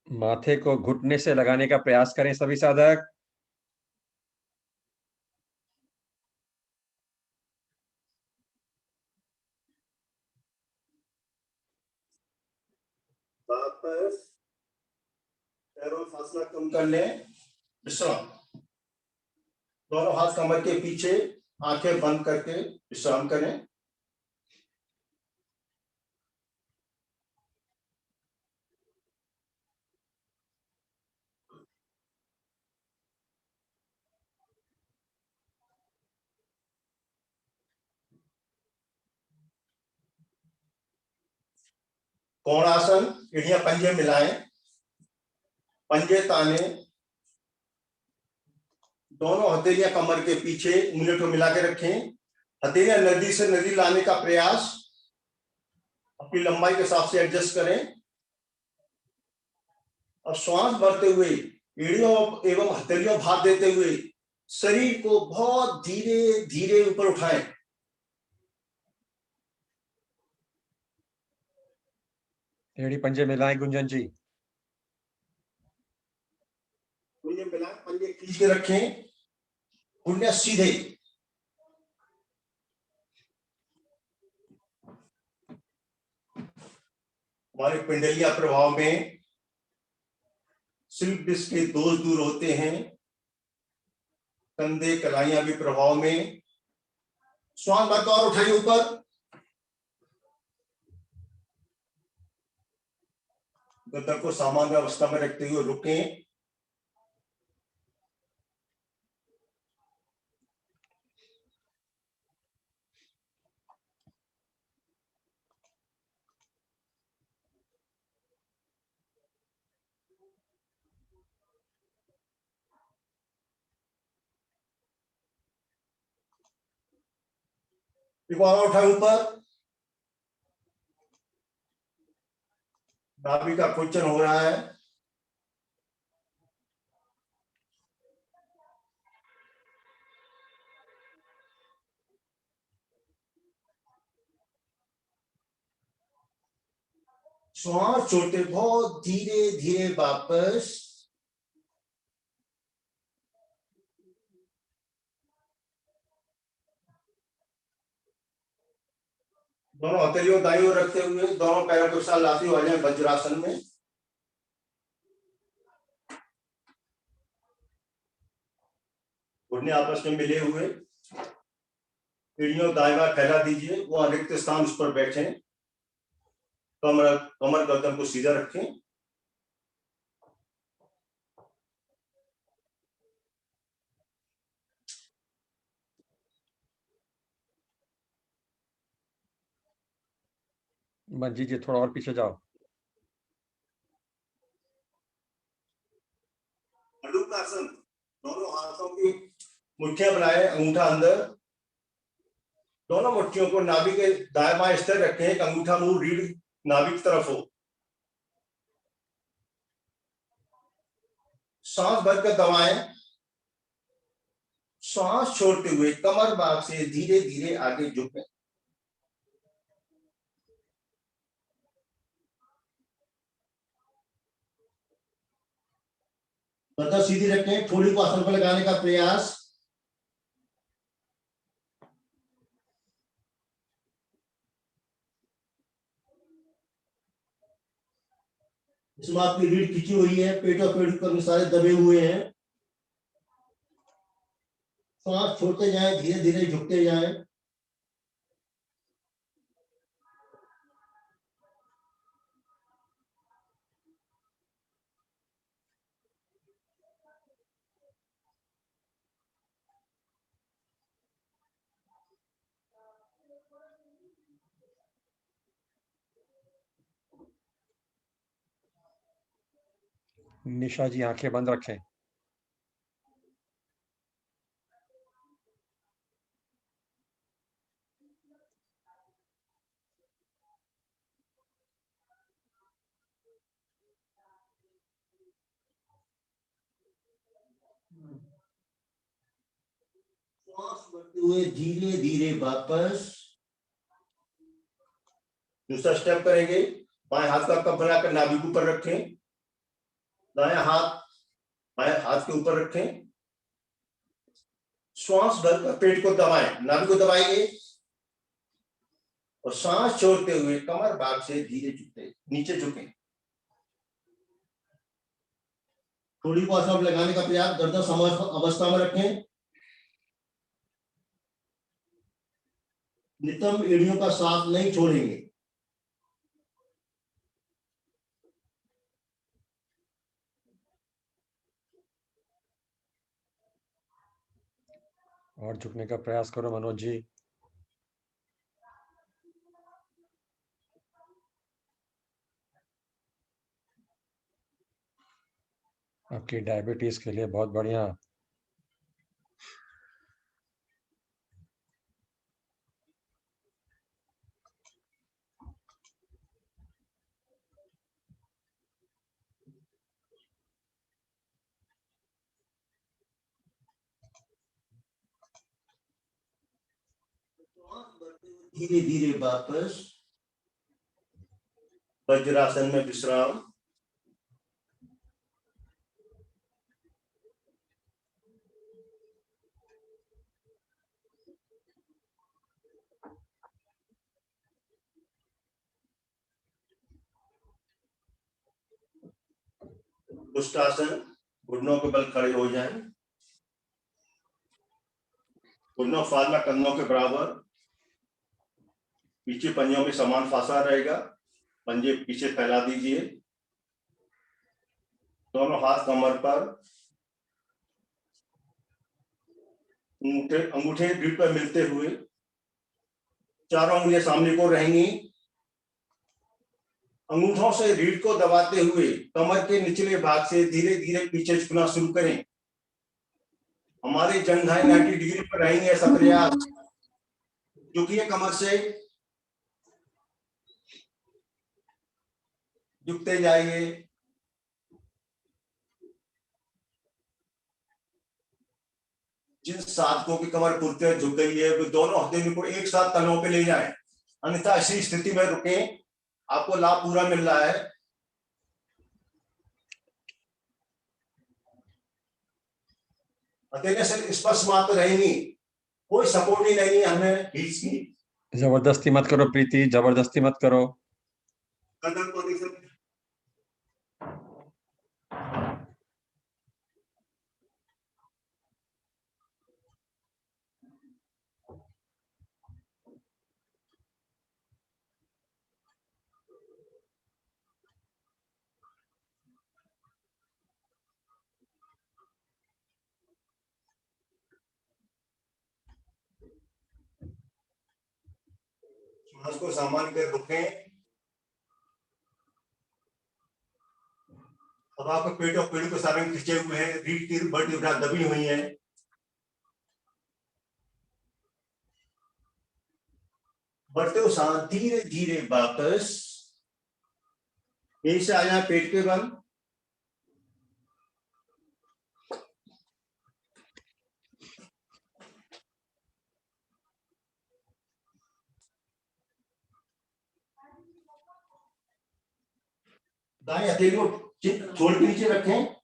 माथे को घुटने से लगाने का प्रयास करें सभी साधक। वापस पैरों फासला कम कर लें, विश्राम, दोनों हाथ कमर के पीछे, आंखें बंद करके विश्राम करें। कोणासन, एड़ियां पंजे मिलाएं, पंजे ताने, दोनों हथेलियां कमर के पीछे, उंगलियों को मिला के रखें। हथेलियां नदी से नदी लाने का प्रयास, अपनी लंबाई के हिसाब से एडजस्ट करें। और श्वास भरते हुए एड़ियों एवं हथेलियों भार देते हुए शरीर को बहुत धीरे धीरे ऊपर उठाएं। एड़ी पंजे मिलाएं गुंजन जी। पंजे मिलाएं, पंजे खींच के रखें, घुटने सीधे। हमारे पिंडलिया प्रभाव में स्लिप डिस्क के दोष दूर होते हैं। कंधे कलाइयां भी प्रभाव में। श्वास भरकर और उठाइए ऊपर। गर्दन को सामान्य अवस्था में रखते हुए रुकें। एक बार उठाए ऊपर। नाभि का कुंचन हो रहा है। श्वास छोड़ते बहुत धीरे धीरे वापस। दोनों हथेलियों दाईं ओर रखते हुए दोनों पैरों के साथ लाती हुए आ जाए वज्रासन में। घुटने आपस में मिले हुए, एड़ियों दाएं बाएं फैला दीजिए, वो रिक्त स्थान उस पर बैठे। कमर गर्दन को सीधा रखें। मंजी जी थोड़ा और पीछे जाओ। आसन, दोनों हाथों की मुट्ठियां बनाए, अंगूठा अंदर। दोनों मुट्ठियों को नाभि के दाएं बाएं स्थिर रखें। एक अंगूठा मुंह रीढ़ नाभि की तरफ हो। सांस भरकर दबाएं। सांस छोड़ते हुए कमर भाग से धीरे धीरे आगे झुकें। गर्दन सीधी रखें, ठोड़ी को आसन पर लगाने का प्रयास। इसमें आपकी रीढ़ खिंची हुई है, पेट और पेट पर सारे दबे हुए हैं। सांस छोड़ते जाएं, धीरे धीरे झुकते जाएं। निशा जी आंखें बंद रखें। सांस भरते हुए धीरे धीरे वापस। दूसरा स्टेप करेंगे। बाएं हाथ का कप बनाकर नाभि के ऊपर रखें। दायां हाथ बाएं हाथ के ऊपर रखें। श्वास भरकर पेट को दबाएं, नाभि को दबाएंगे और सांस छोड़ते हुए कमर भाग से धीरे झुकते नीचे झुकें। थोड़ी को आसन लगाने का प्रयास, गर्दन सम अवस्था में रखें। नितंब एड़ियों का साथ नहीं छोड़ेंगे। और झुकने का प्रयास करो मनोज जी। आपकी डायबिटीज के लिए बहुत बढ़िया। धीरे धीरे वापस वज्रासन में विश्राम। उष्टासन, घुटनों के बल खड़े हो जाएं, घुटनों फालना कंधों के बराबर, पीछे पंजों में समान फासला रहेगा, पंजे पीछे फैला दीजिए, दोनों हाथ कमर पर, अंगूठे रीढ़ पर मिलते हुए, चारों उंगलियां सामने को रहेंगी, अंगूठों से रीढ़ को दबाते हुए कमर के निचले भाग से धीरे धीरे पीछे झुकना शुरू करें। हमारे जंघाएं 90 डिग्री पर रहेंगे, ऐसा प्रयास। झुकिए कमर से, झुकते जाइए। जिन साधकों की कमर पूर्ति झुक गई है वो दोनों हथेलियों को एक साथ तलों पे ले जाएं, अन्यथा ऐसी स्थिति में रुकें, आपको लाभ पूरा मिल रहा है। हथेलियां सिर्फ स्पर्श मात्र रहेंगी, कोई सपोर्ट ही नहीं है हमें हिल्स की। जबरदस्ती मत करो प्रीति, जबरदस्ती मत करो। गर्दन को देख सकते। श्वास को सामान्य कर रुकें। अब आपके पेट और पेड़ को सारे खींचे हुए हैं, रीढ़ की वर्टिब्रा दबी हुई है। बढ़ते हुए सांस धीरे धीरे वापस, यहीं से आ जाए पेट के बल। दाएं हथेली को छोड़ के नीचे रखें,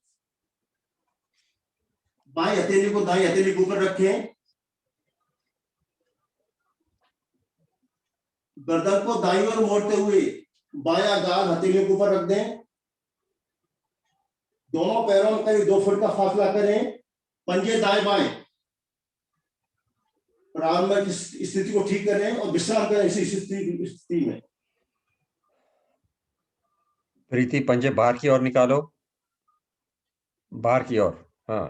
बाएं हथेली को दाएं हथेली के ऊपर रखें, गर्दन को दाईं ओर मोड़ते हुए बायां गाल हथेली के ऊपर रख दें, दोनों पैरों में करीब 2 फुट का फासला करें, पंजे दाएं बाएं, प्रारंभ में स्थिति को ठीक करें और विश्राम करें इसी स्थिति में। प्रीति पंजे बाहर की ओर निकालो, बाहर की ओर। हाँ,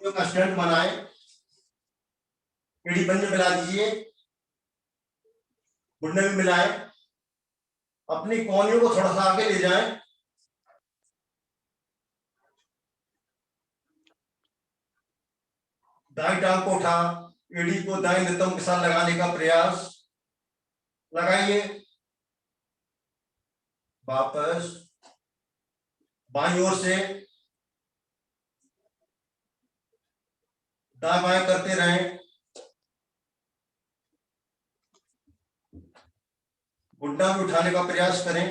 का स्टैंड बनाए, एड़ी पंजे मिला दीजिए, घुटने भी मिलाए, अपनी कोहनियों को थोड़ा सा आगे ले जाएं, दाएं टांग को उठा, एड़ी को दाएं नितंब के साथ लगाने का प्रयास, लगाइए, वापस बाईं ओर से दाएं बाएं करते रहें, घुटना भी उठाने का प्रयास करें।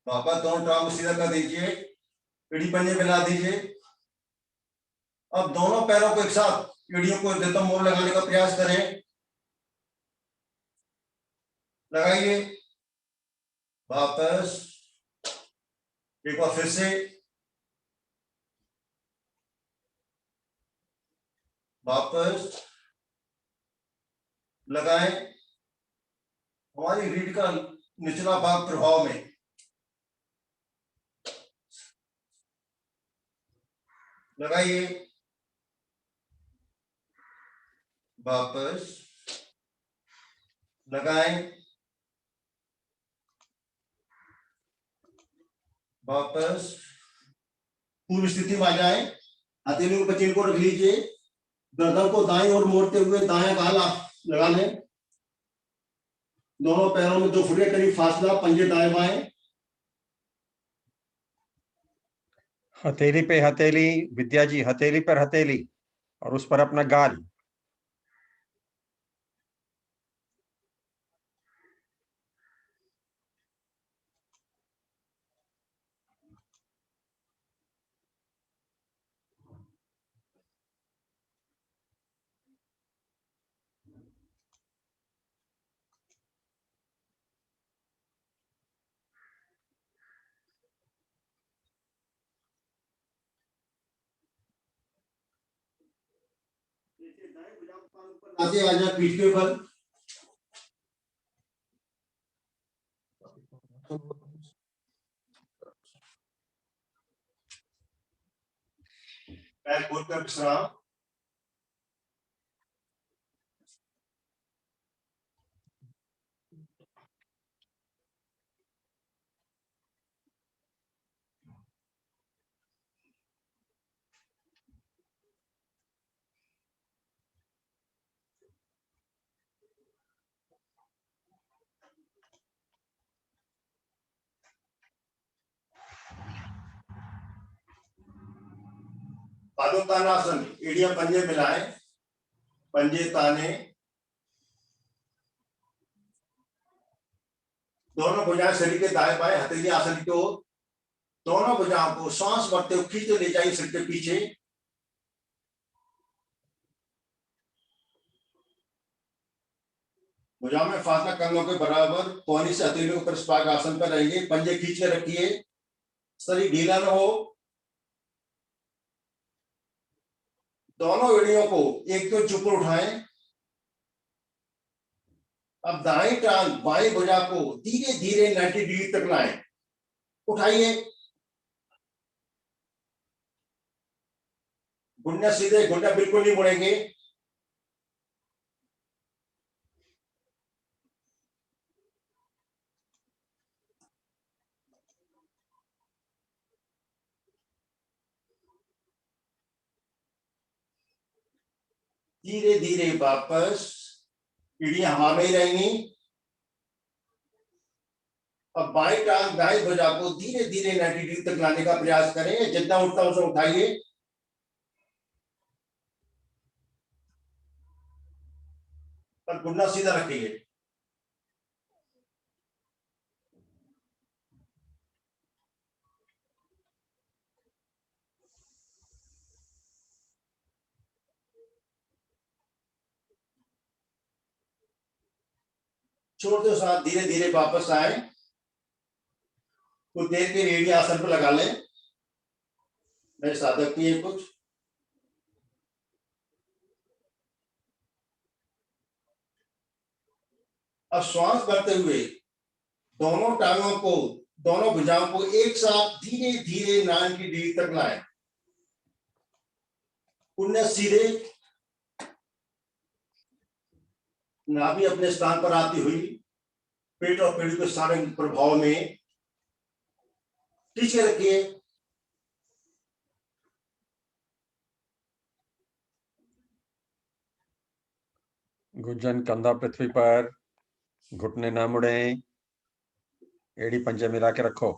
वापस दोनों टांग को सीधा कर दीजिए, एड़ी पंजे मिला दीजिए। अब दोनों पैरों को एक साथ एड़ियों को एकदम मोड़ लगाने का प्रयास करें, लगाइए। वापस एक बार फिर से, वापस लगाएं। हमारी रीढ़ का निचला भाग प्रभाव में, लगाइए। वापस लगाएं, वापस पूर्व स्थिति में आ जाए। हथेली को पचीन को रख लीजिए, गर्दन को दाईं ओर मोड़ते हुए दायां गाल आप लगा लें। दोनों पैरों में 2 फुट के करीब फासला, पंजे दाएं बाएं। हथेली पे हथेली, विद्या जी हथेली पर हथेली और उस पर अपना गाल। आगे आ जाए पीठ के ऊपर, पैर खोल कर विश्राम। पादोत्तानासन, एड़ियां पंजे मिलाएं, पंजे ताने, दोनों भुजाएं शरीर के दाएं बाएं, हथेली आसन की ओर। दोनों भुजाओं को सांस भरते हुए खींचते ले जाइए सिर के पीछे। भुजाओं में फासला कंधों के बराबर, कोहनी से हथेली ऊपर स्पार्क आसन पर रहेंगे। पंजे खींच के रखिए, शरीर ढीला न हो। दोनों एड़ियों को एक तो ऊपर उठाएं। अब दाएं टांग बाएं भुजा को धीरे धीरे 90 डिग्री तक लाएं, उठाइए। घुटने सीधे, घुटने बिल्कुल नहीं मुड़ेंगे। धीरे धीरे वापस, एड़ियां हवा में ही रहेंगी। अब बाएं टांग दाएं भुजा को धीरे धीरे 90 डिग्री तक लाने का प्रयास करें। जितना उठता उसे उठाइए। पर घुटना सीधा रखिए। छोड़ते साथ धीरे धीरे वापस आए। कुछ देर के लिए आसन पर लगा लें। मेरे साधक की है कुछ। अब श्वास भरते हुए दोनों टांगों को, दोनों भुजाओं को एक साथ धीरे धीरे 90 डिग्री तक लाएं। पुण्य सीधे, नाभि अपने स्थान पर आती हुई, पेट और पेड़ के सारे प्रभाव में पीछे रखिए। गुंजन कंधा पृथ्वी पर, घुटने ना मुड़े, एड़ी पंजे मिला के रखो।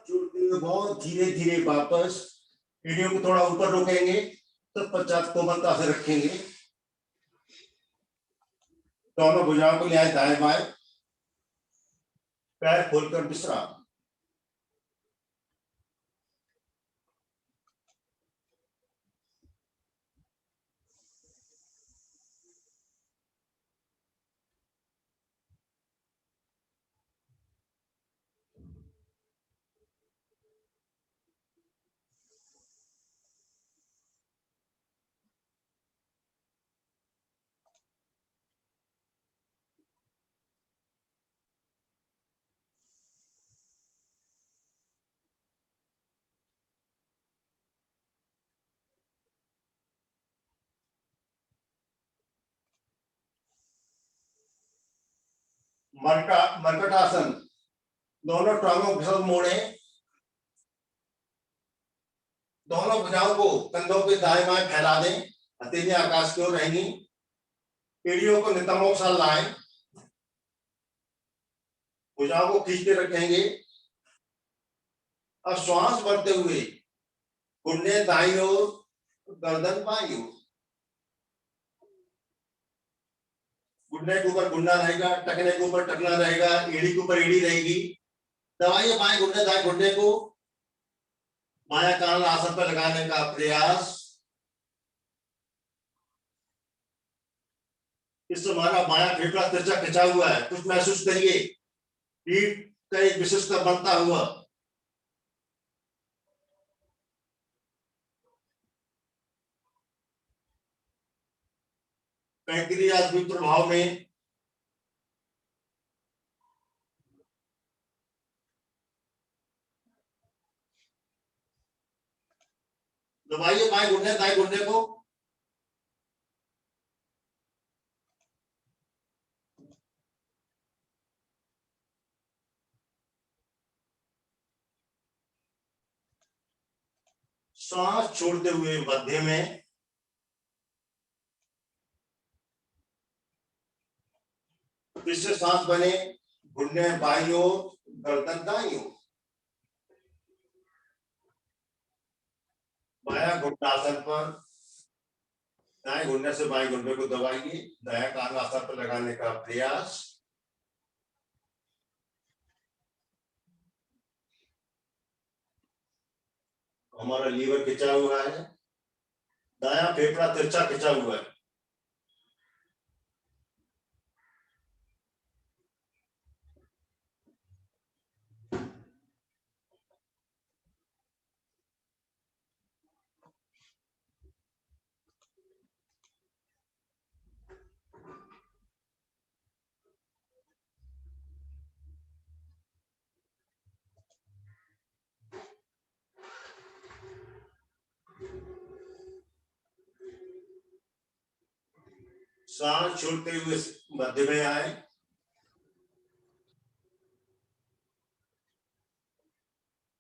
जुड़ते हुए बहुत धीरे धीरे वापस एड़ियों को थोड़ा ऊपर रोकेंगे, तो पश्चात कोमलता से रखेंगे। दोनों भुजाओं को ले आए दाएं बाएं, पैर खोलकर विश्राम। मरकटासन, दोनों टांगों के साथ मोड़े, दोनों भुजाओं को कंधों पे दाएं बाएं फैला दें, हथेलियां आकाश की ओर रहेंगी, एड़ियों को नितंबों के साथ लाएं, भुजाओं को खींच के रखेंगे। अब श्वास भरते हुए घुटने दाईं ओर, गर्दन बाईं ओर, घुटने के ऊपर घुटना रहेगा, टखने के ऊपर टखना रहेगा, एड़ी के ऊपर एड़ी रहेगी। दबाइए बाएं घुटने दाएं घुटने को, बायां कान आसन पर लगाने का प्रयास। इस समय हमारा बायां फेफड़ा तिरछा खिंचा हुआ है, कुछ महसूस करिए, पीठ का एक विशिष्ट बनता हुआ। पैंक्रियास भी प्रभाव में। दबाइए बाएं घुटने दाएं घुटने को, सांस छोड़ते हुए मध्य में, फिर से सांस बने, घुटने बाईं ओर, गर्दन दाईं ओर, बायां घुटना आसन पर, दाएं घुटने से बाएं घुटने को दबाइए, दायां कान आसन पर लगाने का प्रयास। हमारा लीवर खिंचा हुआ है, दायां फेफड़ा तिरछा खिंचा हुआ है। सांस छोड़ते हुए मध्य में आए,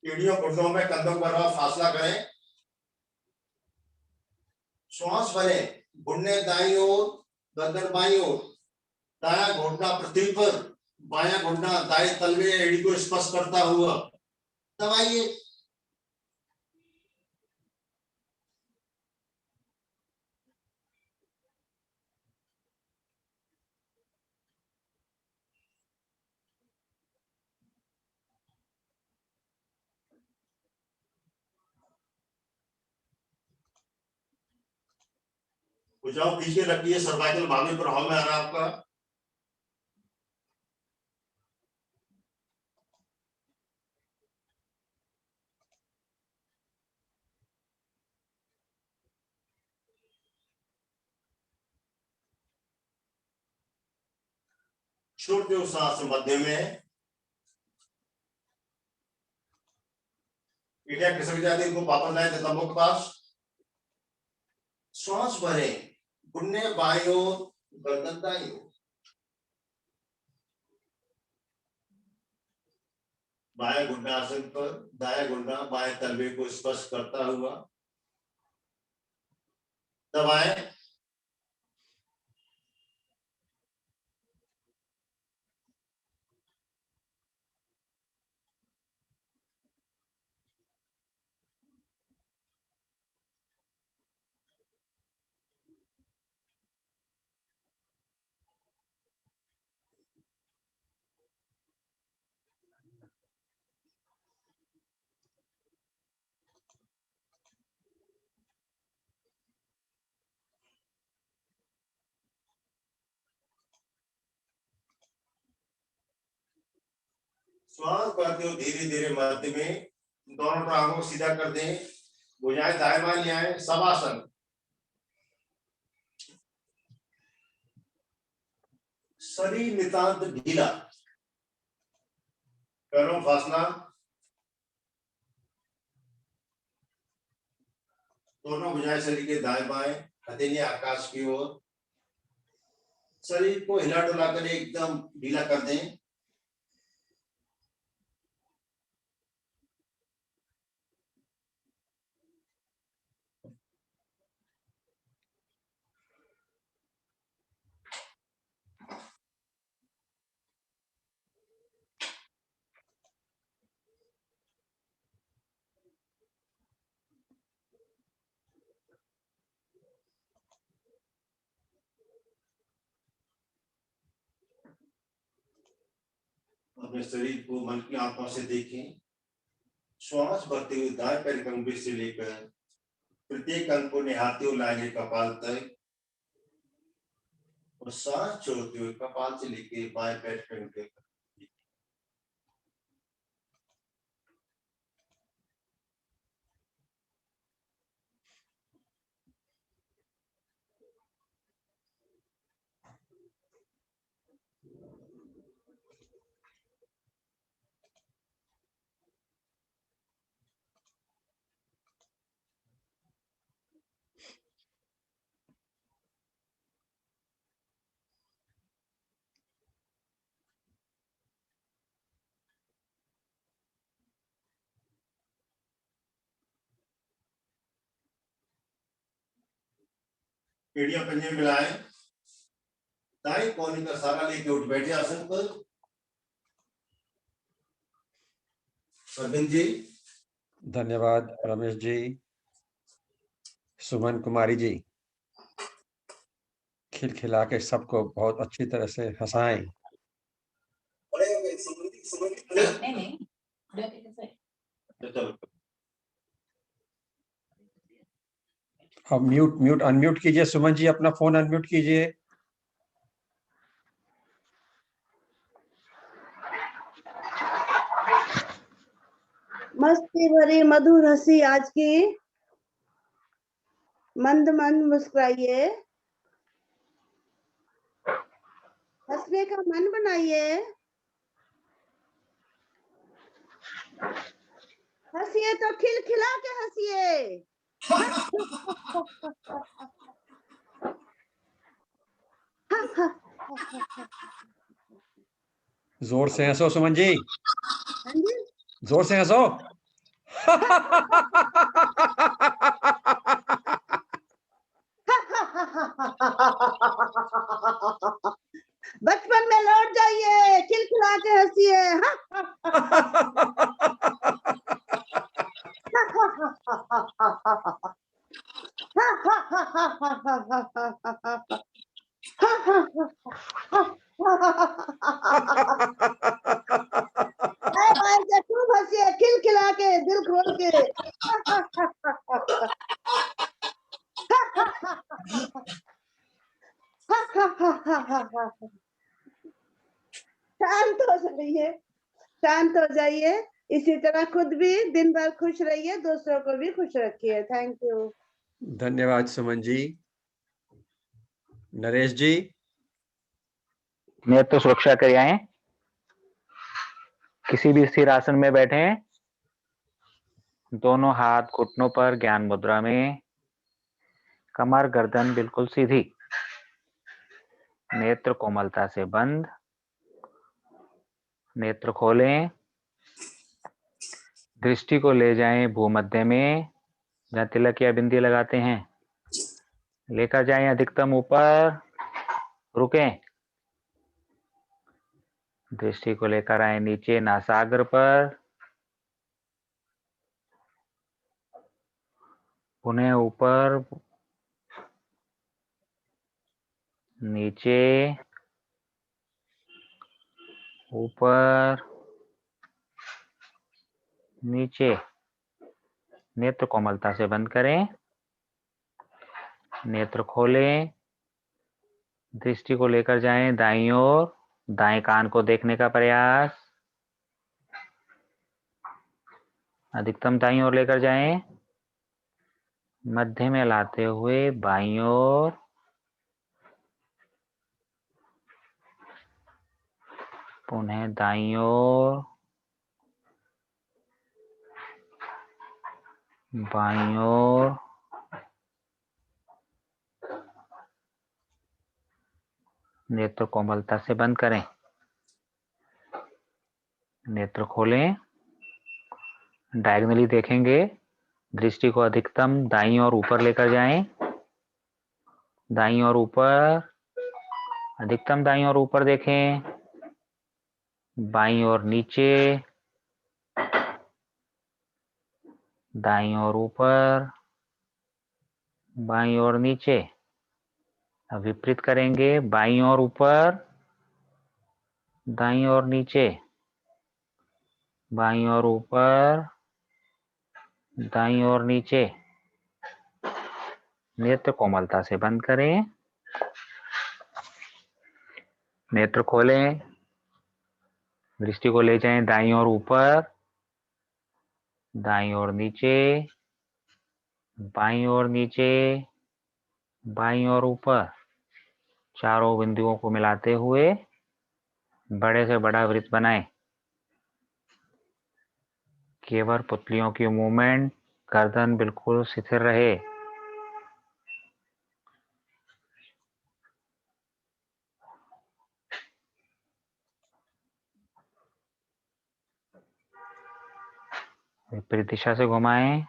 एड़ियों घुटनों में कंधों के बराबर फासला करें। श्वास भरें, घुटने दाईं ओर, गर्दन बाईं ओर, दायां घुटना पृथ्वी पर, बायां घुटना दाएं तलवे एड़ी को स्पर्श करता हुआ। दबाइए। भुजाओं पीछे रखिए, सर्वाइकल भावी प्रभाव में आ रहा है आपका। छोड़ते हुए सांस मध्य में, एड़ियां खिसक जाती है, इनको वापस लाए नितंबों के पास। श्वास भरें, घुटने बाईं ओर, गर्दन दाईं ओर, बाएं घुटना आसन पर, दायां घुटना बाएं तलवे को स्पर्श करता हुआ। दबाएं। श्वास भरते हुए धीरे धीरे मध्य में दोनों टांगों को सीधा कर दें, भुजाएं दाएं बाएं ले आए, शवासन। शरीर नितांत ढीला, पैरों फासना, दोनों भुजाएं शरीर के दाएं बाएं, हथेलियां आकाश की ओर। शरीर को हिला डुला कर एकदम ढीला कर दें। अपने शरीर को मन की आंखों से देखें। श्वास भरते हुए दाएं पैर के अंगूठे से लेकर प्रत्येक अंग को निहारते हुए लाएंगे कपाल तक, और सांस छोड़ते हुए कपाल से लेकर बाएं पैर के अंगूठे तक। एड़ियां पंजे में मिलाएं, दाएं कोहनी का सहारा लेके उठ बैठे आसन पर। अरविंद जी। धन्यवाद रमेश जी। सुमन कुमारी जी, खिलखिला के सबको बहुत अच्छी तरह से हंसाएं। अब म्यूट अनम्यूट कीजिए सुमन जी, अपना फोन अनम्यूट कीजिए। मस्ती भरी मधुर हंसी आज की, मंद मंद मुस्कुराइए, हंसने का मन बनाइए, हंसिए तो खिलखिला के हंसिए। जोर से हंसो सुमन जी, हाँ जी? जोर से हंसो। बचपन में लौट जाइए, खिलखिला के हंसिए। खूब हंसिए, खिलखिला के, दिल खोल के। शांत हो जाइए, शांत हो जाइए। इसी तरह खुद भी दिन भर खुश रहिए, दूसरों को भी खुश रखिए। Thank you. धन्यवाद सुमन जी। नरेश जी। नेत्र सुरक्षा क्रियाएं। किसी भी स्थिर आसन में बैठे, दोनों हाथ घुटनों पर ज्ञान मुद्रा में, कमर गर्दन बिल्कुल सीधी, नेत्र कोमलता से बंद, नेत्र खोलें, दृष्टि को ले जाएं भूमध्य में, जहां तिलक या बिंदी लगाते हैं, लेकर जाएं अधिकतम ऊपर, रुकें, दृष्टि को लेकर आए नीचे नासाग्र पर, पुनः ऊपर, नीचे, ऊपर, नीचे। नेत्र कोमलता से बंद करें, नेत्र खोलें, दृष्टि को लेकर जाएं दाईं ओर, दाएं कान को देखने का प्रयास, अधिकतम दाईं ओर लेकर जाएं, मध्य में लाते हुए बाईं ओर, पुनः दाईं ओर, बाईं ओर, नेत्र कोमलता से बंद करें। नेत्र खोलें, डायगोनली देखेंगे, दृष्टि को अधिकतम दाईं ओर ऊपर लेकर जाएं, दाईं ओर ऊपर, अधिकतम दाईं ओर ऊपर देखें, बाईं ओर नीचे, दाईं ओर ऊपर, बाईं ओर नीचे। अब विपरीत करेंगे, बाईं ओर ऊपर, दाईं ओर नीचे, बाईं ओर ऊपर, दाईं ओर नीचे। नेत्र कोमलता से बंद करें, नेत्र खोलें, दृष्टि को ले जाएं दाईं ओर ऊपर, दाईं ओर नीचे, बाईं ओर नीचे, बाईं ओर ऊपर। चारों बिंदुओं को मिलाते हुए बड़े से बड़ा वृत्त बनाएं। केवल पुतलियों की मूवमेंट, गर्दन बिल्कुल स्थिर रहे। विपरीत दिशा से घुमाएं।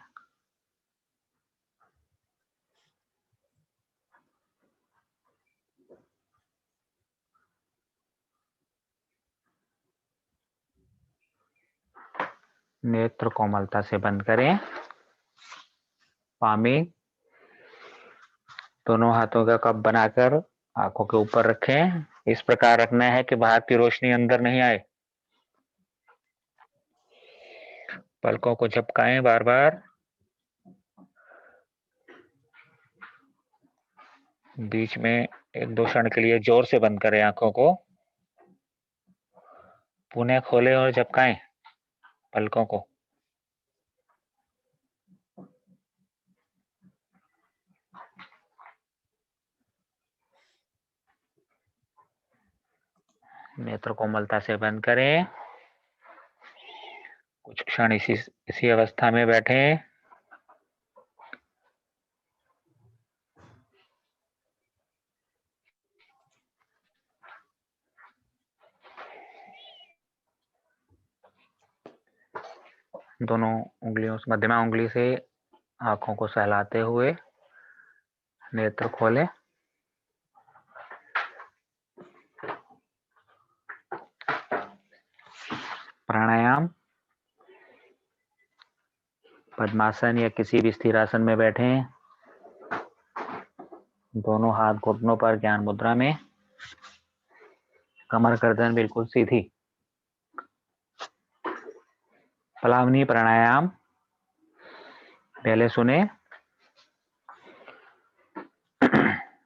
नेत्र कोमलता से बंद करें। पामिंग, दोनों हाथों का कप बनाकर आंखों के ऊपर रखें। इस प्रकार रखना है कि बाहर की रोशनी अंदर नहीं आए। पलकों को झपकाएं बार बार। बीच में 1-2 क्षण के लिए जोर से बंद करें आंखों को, पुनः खोलें और झपकाएं पलकों को। नेत्र कोमलता से बंद करें। कुछ क्षण इसी अवस्था में बैठें। दोनों उंगलियों से, मध्यमा उंगली से आंखों को सहलाते हुए नेत्र खोलें। प्राणायाम, पद्मासन या किसी भी स्थिर आसन में बैठें। दोनों हाथ घुटनों पर ज्ञान मुद्रा में, कमर गर्दन बिल्कुल सीधी। पलावनी प्राणायाम पहले सुने।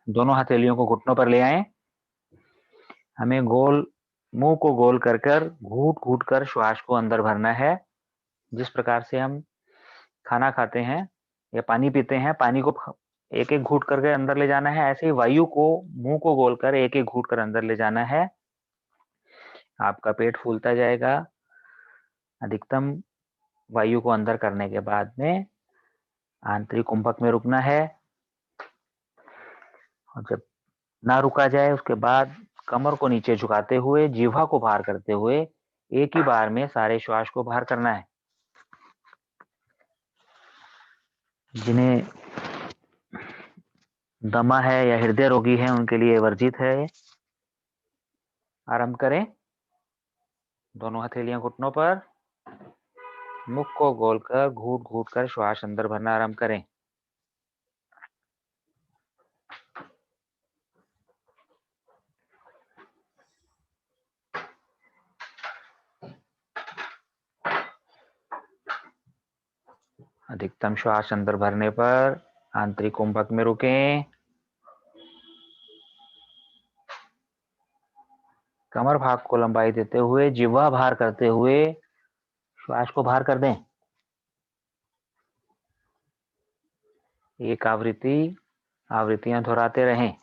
दोनों हथेलियों को घुटनों पर ले आएं। हमें मुंह को गोल कर घूट घूट कर श्वास को अंदर भरना है। जिस प्रकार से हम खाना खाते हैं या पानी पीते हैं, पानी को एक एक घूट करके अंदर ले जाना है, ऐसे ही वायु को मुंह को गोल कर एक एक घूट कर अंदर ले जाना है। आपका पेट फूलता जाएगा। अधिकतम वायु को अंदर करने के बाद में आंतरिक कुंभक में रुकना है, और जब ना रुका जाए उसके बाद कमर को नीचे झुकाते हुए, जिह्वा को बाहर करते हुए एक ही बार में सारे श्वास को बाहर करना है। जिन्हें दमा है या हृदय रोगी है उनके लिए वर्जित है। आरंभ करें। दोनों हथेलियां घुटनों पर, मुख को गोल कर घूट घूट कर श्वास अंदर भरना आरंभ करें। अधिकतम श्वास अंदर भरने पर आंतरिक कुंभक में रुकें। कमर भाग को लंबाई देते हुए, जिह्वा बाहर करते हुए श्वास को बाहर कर दें। एक आवृत्तियां दोहराते रहें।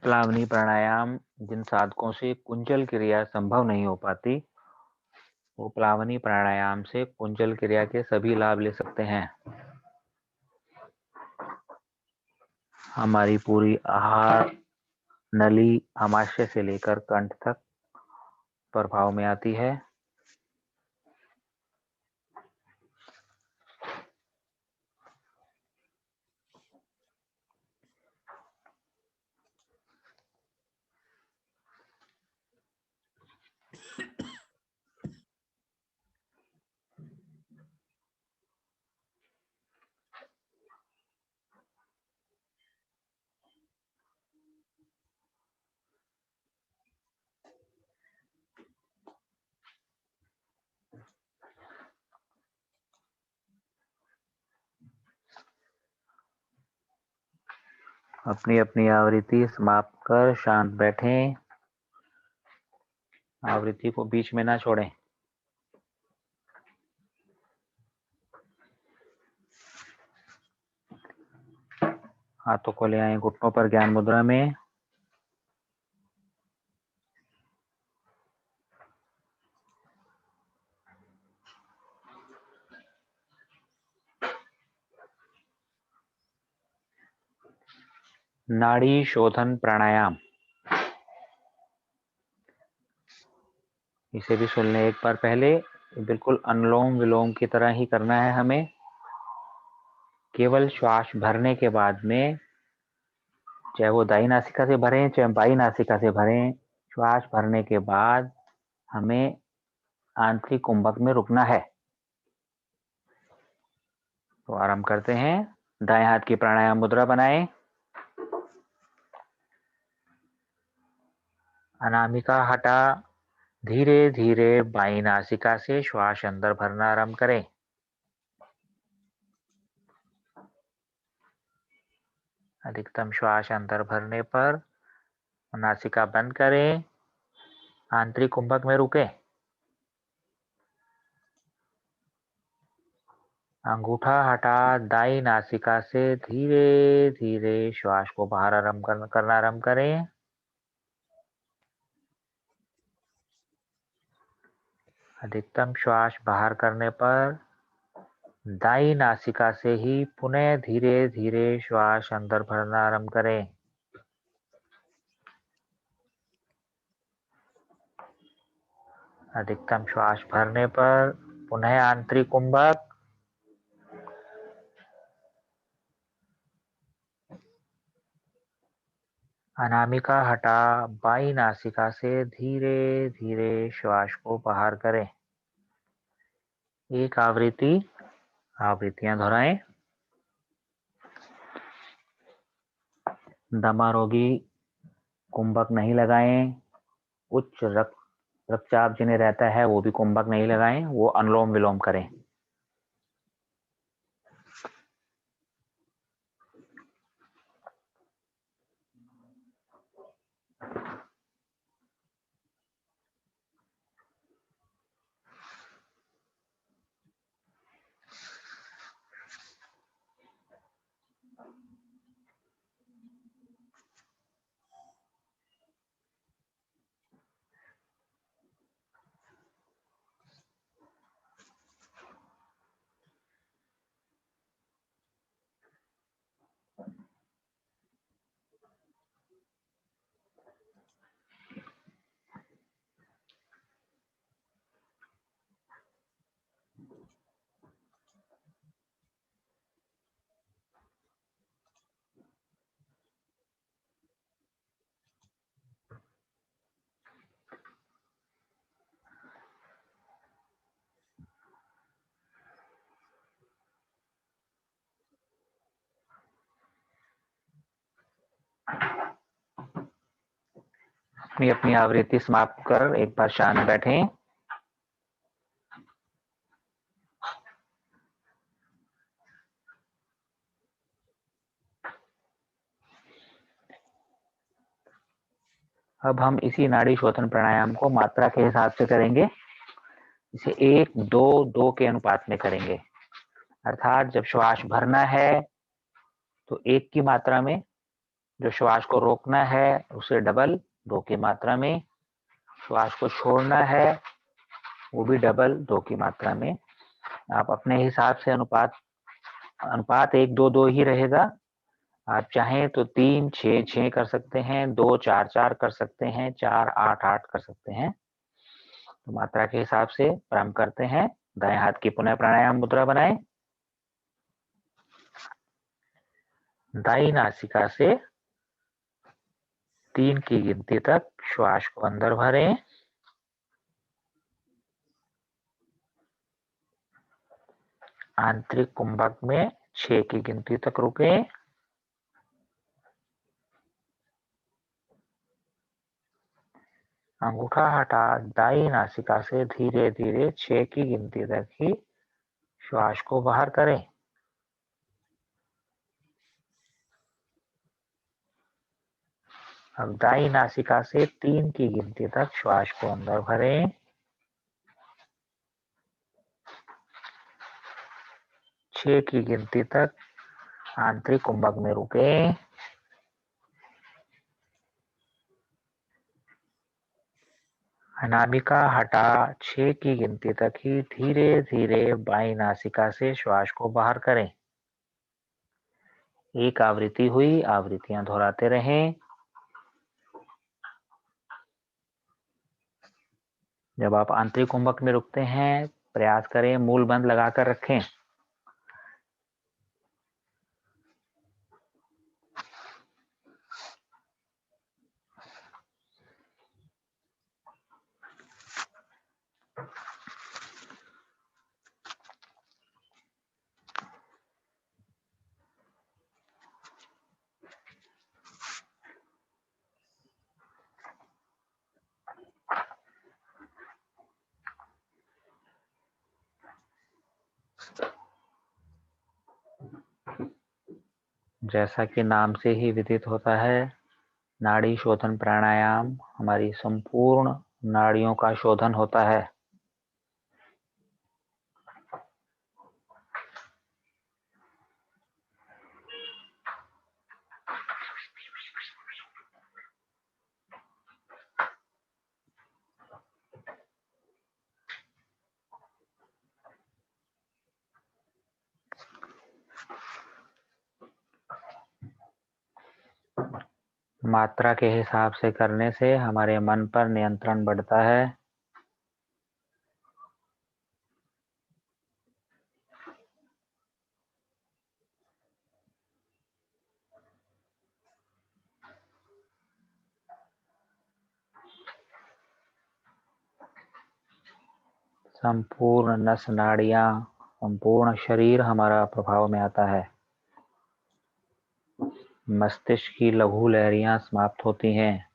प्लावनी प्राणायाम जिन साधकों से कुंजल क्रिया संभव नहीं हो पाती, वो प्लावनी प्राणायाम से कुंजल क्रिया के सभी लाभ ले सकते हैं। हमारी पूरी आहार नली आमाशय से लेकर कंठ तक प्रभाव में आती है। अपनी अपनी आवृत्ति समाप्त कर शांत बैठें। आवृत्ति को बीच में ना छोड़ें। हाथों को ले आए घुटनों पर ज्ञान मुद्रा में। नाड़ी शोधन प्राणायाम, इसे भी सुन लें एक बार पहले। बिल्कुल अनुलोम विलोम की तरह ही करना है हमें। केवल श्वास भरने के बाद में, चाहे वो दाई नासिका से भरें चाहे बाई नासिका से भरें, श्वास भरने के बाद हमें आंतरिक कुंभक में रुकना है। तो आरंभ करते हैं। दाएं हाथ की प्राणायाम मुद्रा बनाएं। अनामिका हटा धीरे धीरे बाई नासिका से श्वास अंदर भरना आरंभ करें। अधिकतम श्वास अंदर भरने पर नासिका बंद करें, आंतरिक कुंभक में रुकें। अंगूठा हटा दाई नासिका से धीरे धीरे श्वास को बाहर करना आरंभ करें। अधिकतम श्वास बाहर करने पर दाई नासिका से ही पुनः धीरे धीरे श्वास अंदर भरना आरंभ करें। अधिकतम श्वास भरने पर पुनः आंतरिक कुंभक। अनामिका हटा बाई नासिका से धीरे धीरे श्वास को बाहर करें। एक आवृत्तियां दोहराएं। दमा रोगी कुंभक नहीं लगाएं। उच्च रक्तचाप जिन्हें रहता है वो भी कुंभक नहीं लगाएं, वो अनुलोम विलोम करें। अपनी अपनी आवृत्ति समाप्त कर एक बार शांत बैठें। अब हम इसी नाड़ी शोधन प्राणायाम को मात्रा के हिसाब से करेंगे। इसे 1-2-2 के अनुपात में करेंगे। अर्थात जब श्वास भरना है तो 1 की मात्रा में, जो श्वास को रोकना है उसे डबल 2 की मात्रा में, श्वास को छोड़ना है वो भी डबल 2 की मात्रा में। आप अपने हिसाब से अनुपात 1-2-2 ही रहेगा। आप चाहें तो 3-6-6 कर सकते हैं, 2-4-4 कर सकते हैं, 4-8-8 कर सकते हैं। तो मात्रा के हिसाब से प्रारंभ करते हैं। दाएं हाथ की पुनः प्राणायाम मुद्रा बनाएं। दाई नासिका से 3 की गिनती तक श्वास को अंदर भरें। आंतरिक कुंभक में 6 की गिनती तक रुकें। अंगूठा हटा दाई नासिका से धीरे धीरे 6 की गिनती तक ही श्वास को बाहर करें। अब दाई नासिका से 3 की गिनती तक श्वास को अंदर भरें। 6 की गिनती तक आंतरिक कुंभक में रुकें। अनामिका हटा 6 की गिनती तक ही धीरे धीरे बाईं नासिका से श्वास को बाहर करें। एक आवृत्ति हुई, आवृत्तियां दोहराते रहें। जब आप आंतरिक कुंभक में रुकते हैं प्रयास करें मूल बंद लगाकर रखें। जैसा कि नाम से ही विदित होता है, नाड़ी शोधन प्राणायाम हमारी संपूर्ण नाड़ियों का शोधन होता है। मात्रा के हिसाब से करने से हमारे मन पर नियंत्रण बढ़ता है। संपूर्ण नस नाड़ियां, संपूर्ण शरीर हमारा प्रभाव में आता है। मस्तिष्क की लघु लहरियां समाप्त होती हैं।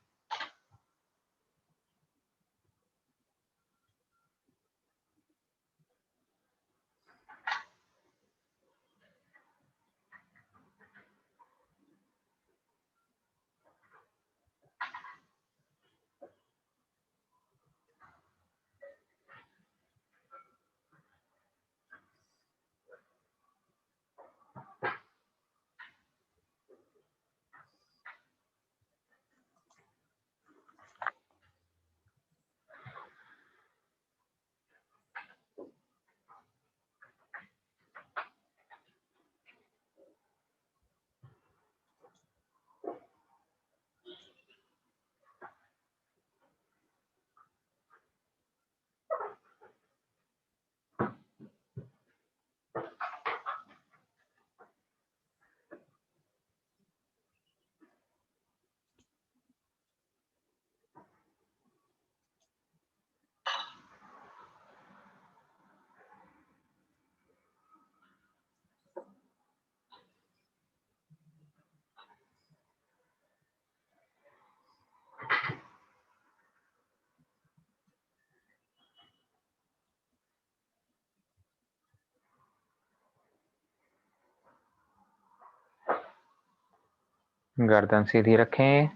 गर्दन सीधी रखें,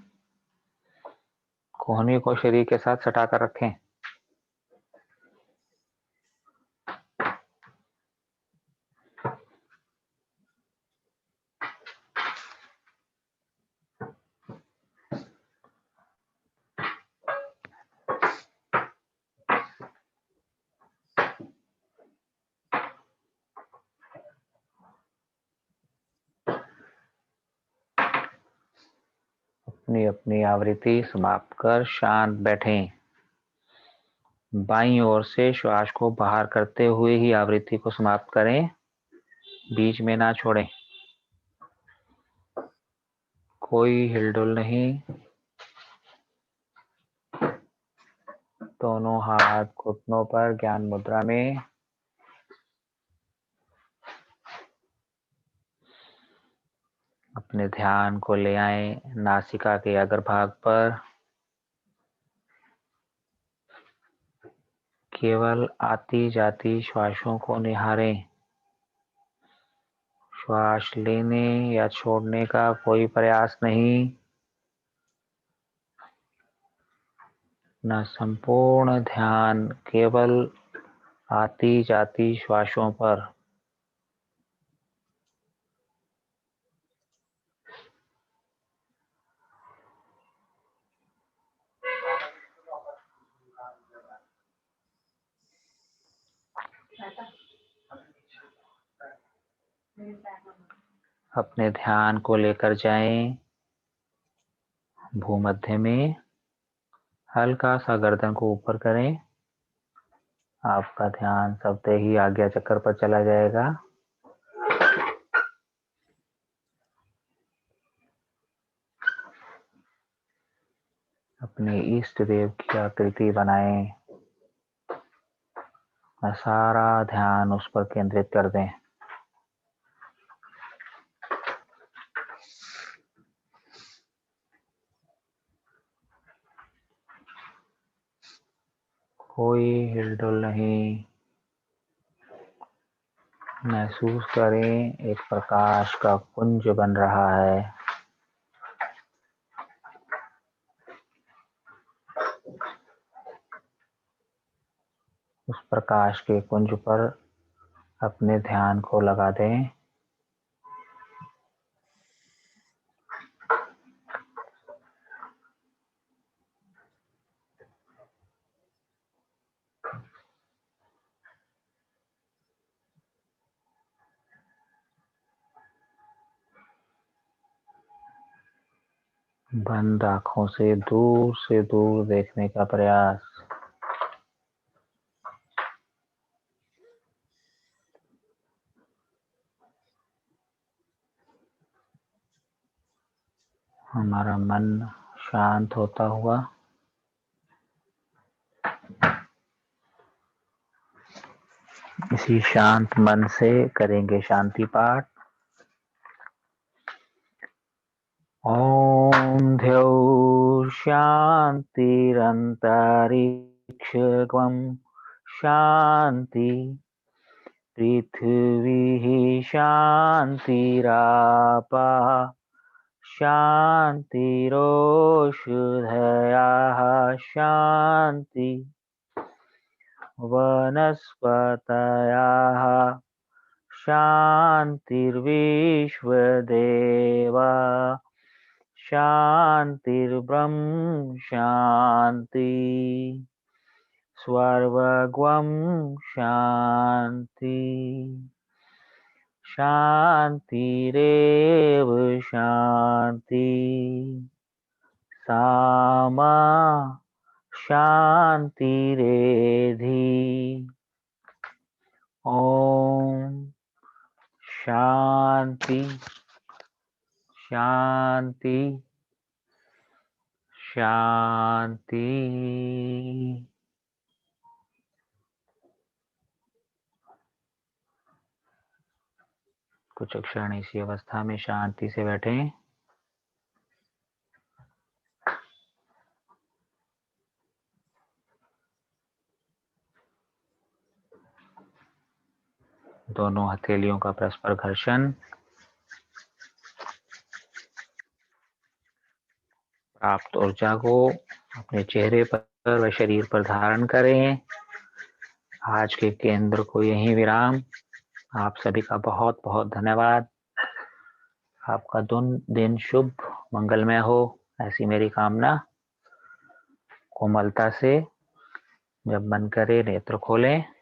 कोहनी को शरीर के साथ सटाकर रखें। अपनी अपनी आवृत्ति समाप्त कर शांत बैठें। बाईं ओर से श्वास को बाहर करते हुए ही आवृत्ति को समाप्त करें, बीच में ना छोड़ें। कोई हिलडुल नहीं। दोनों हाथ घुटनों पर ज्ञान मुद्रा में। अपने ध्यान को ले आए नासिका के अग्रभाग पर। केवल आती जाती श्वासों को निहारें। श्वास लेने या छोड़ने का कोई प्रयास नहीं, न संपूर्ण ध्यान केवल आती जाती श्वासों पर। अपने ध्यान को लेकर जाएं भूमध्य में। हल्का सा गर्दन को ऊपर करें। आपका ध्यान सबसे ही आज्ञा चक्र पर चला जाएगा। अपने इष्ट देव की आकृति बनाएं। सारा ध्यान उस पर केंद्रित कर दें। कोई हिलडुल नहीं। महसूस करें एक प्रकाश का कुंज बन रहा है। उस प्रकाश के कुंज पर अपने ध्यान को लगा दें। बंद आंखों से दूर देखने का प्रयास। हमारा मन शांत होता हुआ इसी शांत मन से करेंगे शांति पाठ। ओम ध्यौ शांतिरंतरिक्षगम शांति पृथ्वी शांतिरापा शांतिरोषधयः शांति वनस्पतयः शांतिर्विश्वदेवा शांतिर्ब्रह्म शांति सर्वगम शांति शांतिरेव शांति सामा शांतिरेधि। ओम शांति शांति शांति। कुछ क्षण इसी अवस्था में शांति से बैठें। दोनों हथेलियों का परस्पर घर्षण। प्राप्त ऊर्जा को अपने चेहरे पर व शरीर पर धारण करें। आज के केंद्र को यहीं विराम। आप सभी का बहुत बहुत धन्यवाद। आपका दिन शुभ मंगलमय हो, ऐसी मेरी कामना। कोमलता से जब मन करे नेत्र खोलें।